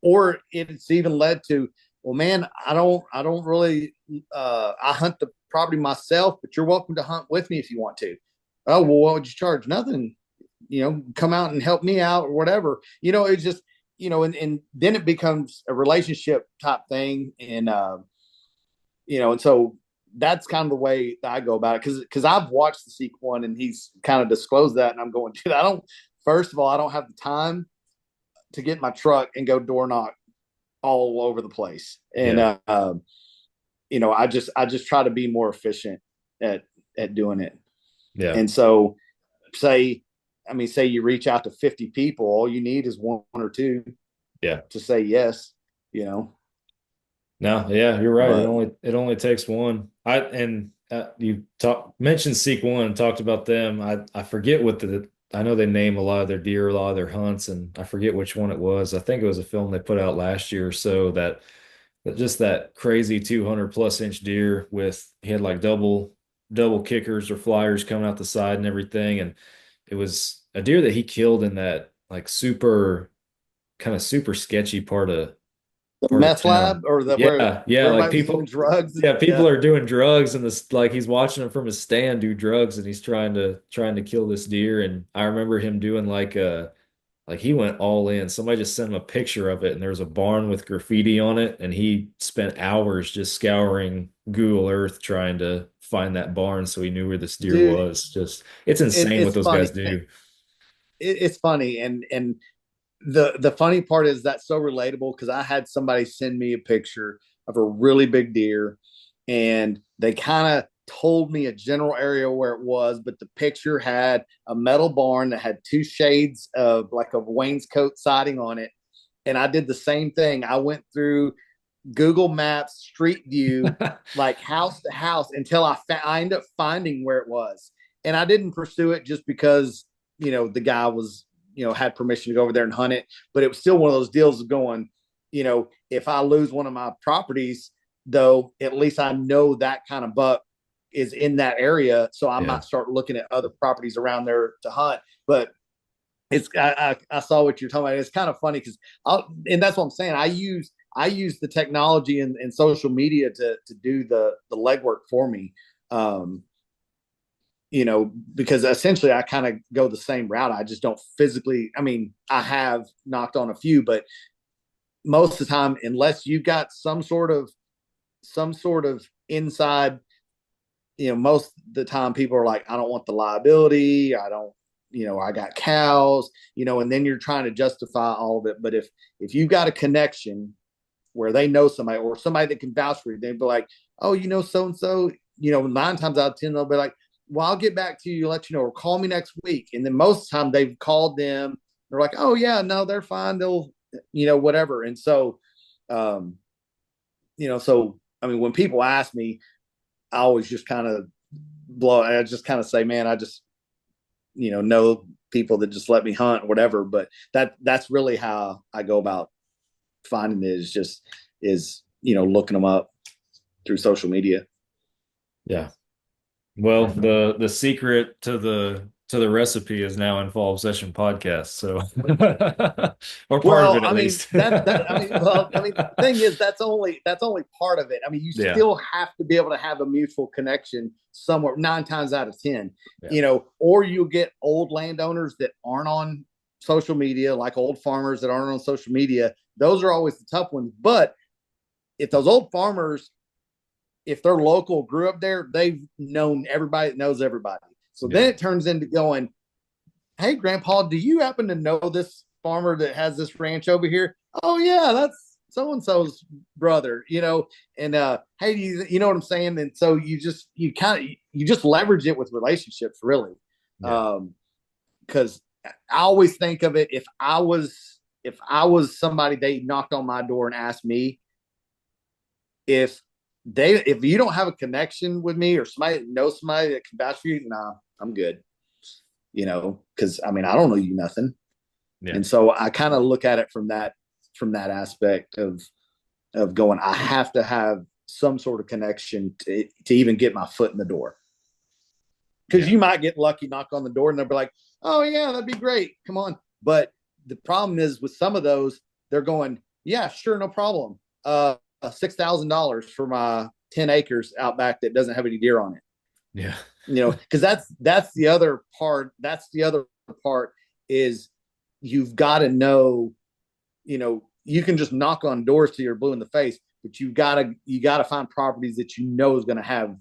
Or it's even led to, well, man, I don't really, I hunt the property myself, but you're welcome to hunt with me if you want to. Oh, well, what would you charge? Nothing. Come out and help me out or whatever. It's just, and then it becomes a relationship type thing. And, and so that's kind of the way that I go about it. Cause I've watched the Seek one and he's kind of disclosed that. And I'm going, dude, first of all, I don't have the time to get in my truck and go door knock all over the place. And, Yeah. I just try to be more efficient at doing it. Yeah. And so say you reach out to 50 people, all you need is one or two to say yes, No, yeah, you're right. But It only takes one. You mentioned Seek One and talked about them. I forget I know they name a lot of their deer, a lot of their hunts, and I forget which one it was. I think it was a film they put out last year or so that just that crazy 200+ inch deer he had like double kickers or flyers coming out the side and everything, and it was a deer that he killed in that like super sketchy the part of meth town. lab, or Yeah, yeah, where like everybody was doing people, drugs. yeah, people Yeah. are doing drugs, and this like he's watching him from his stand do drugs, and he's trying to kill this deer. And I remember him doing like he went all in. Somebody just sent him a picture of it, and there was a barn with graffiti on it, and he spent hours just scouring Google Earth trying to find that barn so he knew where this deer Dude, was. Just it's insane what it's those funny. guys do. It's funny. And the funny part is that's so relatable, because I had somebody send me a picture of a really big deer, and they kind of told me a general area where it was, but the picture had a metal barn that had two shades of like a wainscot siding on it. And I did the same thing. I went through Google Maps Street View, like house to house, until I ended up finding where it was. And I didn't pursue it just because, the guy was, had permission to go over there and hunt it. But it was still one of those deals of going, if I lose one of my properties, though, at least I know that kind of buck is in that area. So I Yeah. might start looking at other properties around there to hunt. But I saw what you're talking about. It's kind of funny because and that's what I'm saying. I use the technology and social media to do the legwork for me. Because essentially I kind of go the same route. I just don't physically, I have knocked on a few, but most of the time, unless you've got some sort of inside, most of the time people are like, I don't want the liability. I don't, I got cows, and then you're trying to justify all of it. But if you've got a connection where they know somebody, or somebody that can vouch for you, they'd be like, oh, so-and-so, 9 times out of 10, they'll be like, well, I'll get back to you, let you know, or call me next week. And then most of the time they've called them, They're like, oh yeah, no, they're fine. They'll, whatever. And so, um, so I mean, when people ask me, I always just kind of I just kind of say, man, I just, know people that just let me hunt, whatever. But that's really how I go about finding it, is looking them up through social media. Yeah. Well, the secret to the recipe is now in Fall Obsession podcast. So, or part of Well, it at I mean, least. the thing is, that's only part of it. I mean, you Yeah. still have to be able to have a mutual connection somewhere 9 times out of 10, Yeah. or you get old landowners that aren't on social media, like old farmers that aren't on social media. Those are always the tough ones. But if those old farmers, if they're local, grew up there, they've known everybody that knows everybody. So then Yeah. it turns into going, hey, Grandpa, do you happen to know this farmer that has this ranch over here? Oh, yeah, that's so and so's brother, and hey, you know what I'm saying? And so you just leverage it with relationships, really. Yeah. Because I always think of it, if I was somebody, they knocked on my door and asked me, if you don't have a connection with me, or somebody knows somebody that can vouch for you, nah, I'm good. Because I mean, I don't know you nothing. Yeah. And so I kind of look at it from that aspect of going, I have to have some sort of connection to even get my foot in the door. Because Yeah. you might get lucky, knock on the door, and they'll be like, oh yeah, that'd be great, come on. But the problem is, with some of those, they're going, yeah, sure, no problem. $6,000 for my 10 acres out back that doesn't have any deer on it. Yeah. Because that's the other part. That's the other part, is you've got to know, you can just knock on doors till you're blue in the face, but you gotta find properties that is going to have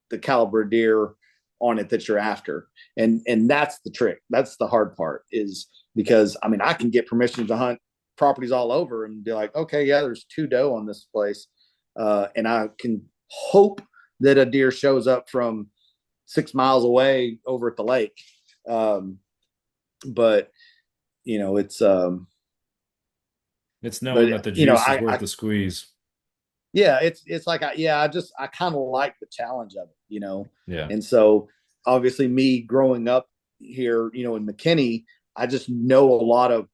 the caliber deer on it that you're after. And that's the trick. That's the hard part, is because I mean, I can get permission to hunt properties all over and be like, okay, yeah, there's 2 doe on this place. And I can hope that a deer shows up from 6 miles away over at the lake. But it's It's knowing that but the juice is worth I the squeeze. yeah, it's like, I kind of like the challenge of it. Yeah. And so obviously, me growing up here, in McKinney, I just know a lot of,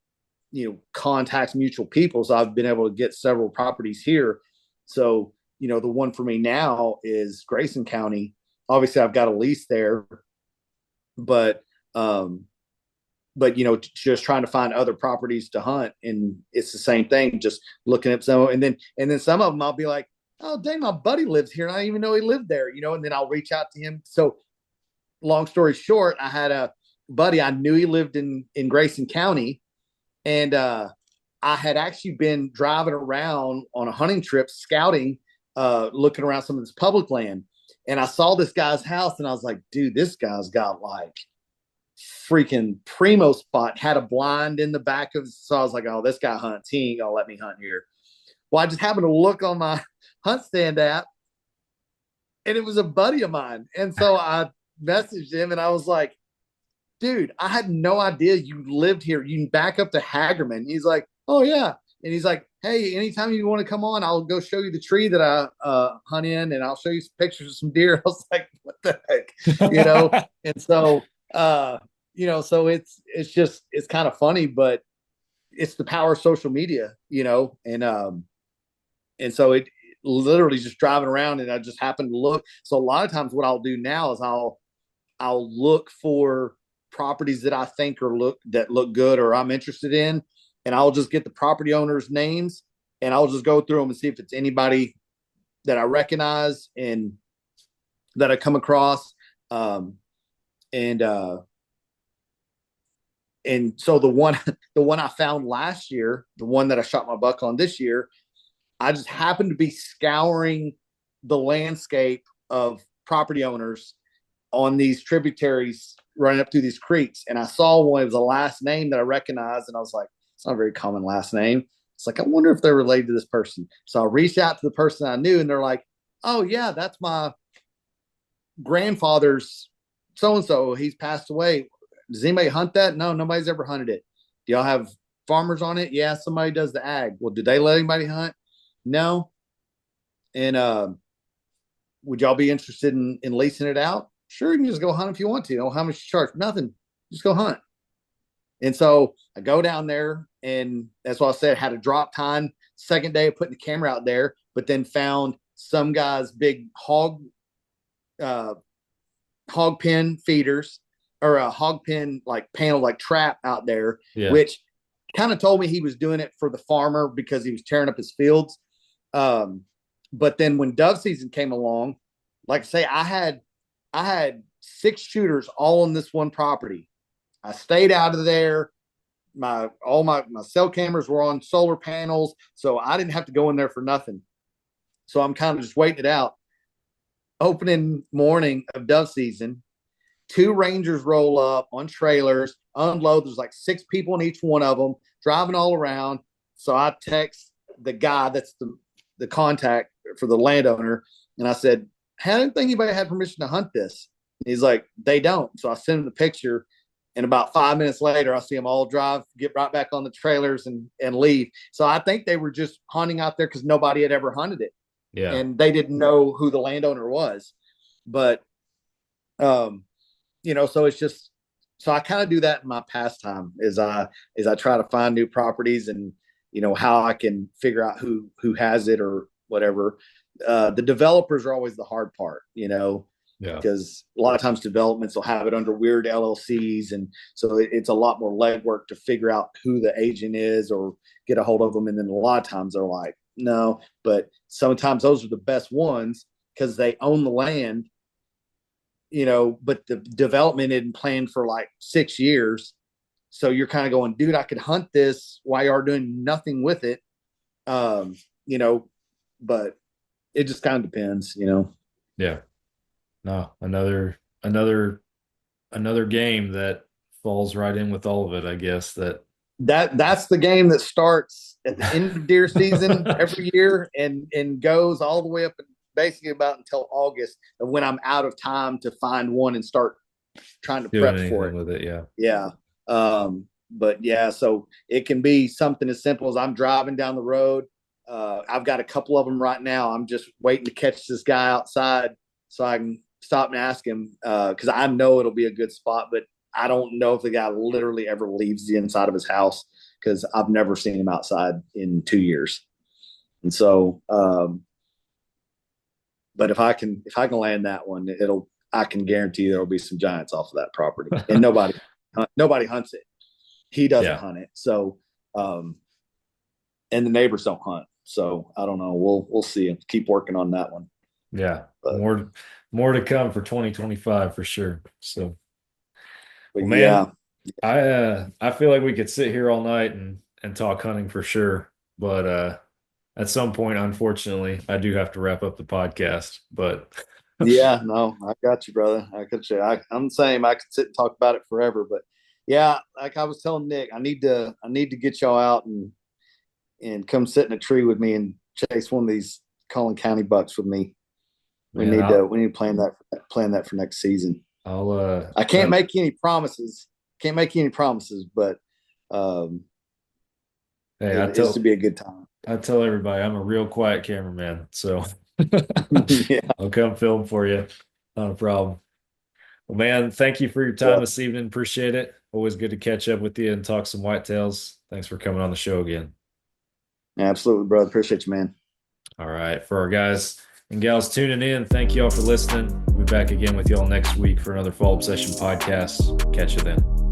contacts, mutual people. So I've been able to get several properties here. So, the one for me now is Grayson County. Obviously, I've got a lease there, but just trying to find other properties to hunt, and it's the same thing. Just looking at some, and then some of them I'll be like, oh dang, my buddy lives here, and I didn't even know he lived there, and then I'll reach out to him. So long story short, I had a buddy, I knew he lived in Grayson County, and I had actually been driving around on a hunting trip, scouting, looking around some of this public land, and I saw this guy's house, and I was like, dude, this guy's got like freaking primo spot, had a blind in the back of, so I was like, oh, this guy hunts, he ain't gonna let me hunt here. Well, I just happened to look on my hunt stand app, and it was a buddy of mine, and so I messaged him, and I was like, dude, I had no idea you lived here. You can back up to Hagerman. He's like, oh yeah. And he's like, hey, anytime you want to come on, I'll go show you the tree that I hunt in, and I'll show you some pictures of some deer. I was like, what the heck? And so so it's kind of funny, but it's the power of social media, and so it literally just driving around, and I just happened to look. So a lot of times what I'll do now is I'll look for properties that I think look good, or I'm interested in, and I'll just get the property owners' names, and I'll just go through them and see if it's anybody that I recognize and that I come across. And so the one I found last year, the one that I shot my buck on this year, I just happened to be scouring the landscape of property owners on these tributaries running up through these creeks. And I saw one, it was a last name that I recognized. And I was like, it's not a very common last name. It's like, I wonder if they're related to this person. So I reached out to the person I knew, and they're like, oh yeah, that's my grandfather's so-and-so. He's passed away. does anybody hunt that? No, nobody's ever hunted it. Do y'all have farmers on it? Yeah, somebody does the ag. Well, do they let anybody hunt? No. And would y'all be interested in leasing it out? Sure, you can just go hunt if you want to. You know how much you charge? Nothing. Just go hunt. And so I go down there, and that's why I said I had a drop time. Second day of putting the camera out there, but then found some guy's big hog pen feeders, or a hog pen like panel like trap out there, which kind of told me he was doing it for the farmer because he was tearing up his fields. But then when dove season came along, like I say, I had 6 shooters all on this one property. I stayed out of there. All my cell cameras were on solar panels, so I didn't have to go in there for nothing. So I'm kind of just waiting it out. Opening morning of dove season, 2 Rangers roll up on trailers, unload. There's like 6 people in each one of them, driving all around. So I text the guy that's the contact for the landowner, and I said, "I didn't think anybody had permission to hunt this." And he's like, "They don't." So I sent him the picture, and about 5 minutes later, I see them all drive, get right back on the trailers, and leave. So I think they were just hunting out there because nobody had ever hunted it. Yeah. And they didn't know who the landowner was. But, you know, so it's just, so I kind of do that in my pastime is I try to find new properties and, you know, how I can figure out who has it or whatever. The developers are always the hard part, you know, because a lot of times developments will have it under weird LLCs. And so it's a lot more legwork to figure out who the agent is or get a hold of them. And then a lot of times they're like, no, but sometimes those are the best ones because they own the land, you know, but the development isn't planned for like 6 years. So you're kind of going, dude, I could hunt this while you're doing nothing with it. You know, but it just kind of depends, you know? Yeah. No, another game that falls right in with all of it, I guess. That's the game that starts at the end of deer season every year and goes all the way up basically about until August of when I'm out of time to find one and start trying to prep for it. With it, yeah. Yeah. But yeah, so it can be something as simple as I'm driving down the road. I've got a couple of them right now. I'm just waiting to catch this guy outside so I can stop and ask him because I know it'll be a good spot, but I don't know if the guy literally ever leaves the inside of his house because I've never seen him outside in 2 years. And so, but if I can land that one, I can guarantee there'll be some giants off of that property, and nobody hunts it. He doesn't hunt it. So, and the neighbors don't hunt. So I don't know. We'll see. Keep working on that one. Yeah. But more to come for 2025 for sure. So, well, man, I feel like we could sit here all night and talk hunting for sure. But at some point, unfortunately, I do have to wrap up the podcast. But yeah, no, I got you, brother. I'm the same. I could sit and talk about it forever. But yeah, like I was telling Nick, I need to get y'all out and come sit in a tree with me and chase one of these Collin County bucks with me. We need to plan that for next season. I can't make any promises. But hey, it's to be a good time. I tell everybody I'm a real quiet cameraman, so I'll come film for you. Not a problem. Well, man, thank you for your time this evening. Appreciate it. Always good to catch up with you and talk some whitetails. Thanks for coming on the show again. Absolutely, brother. Appreciate you, man. All right. For our guys and gals tuning in, thank you all for listening. We'll be back again with y'all next week for another Fall Obsession podcast. Catch you then.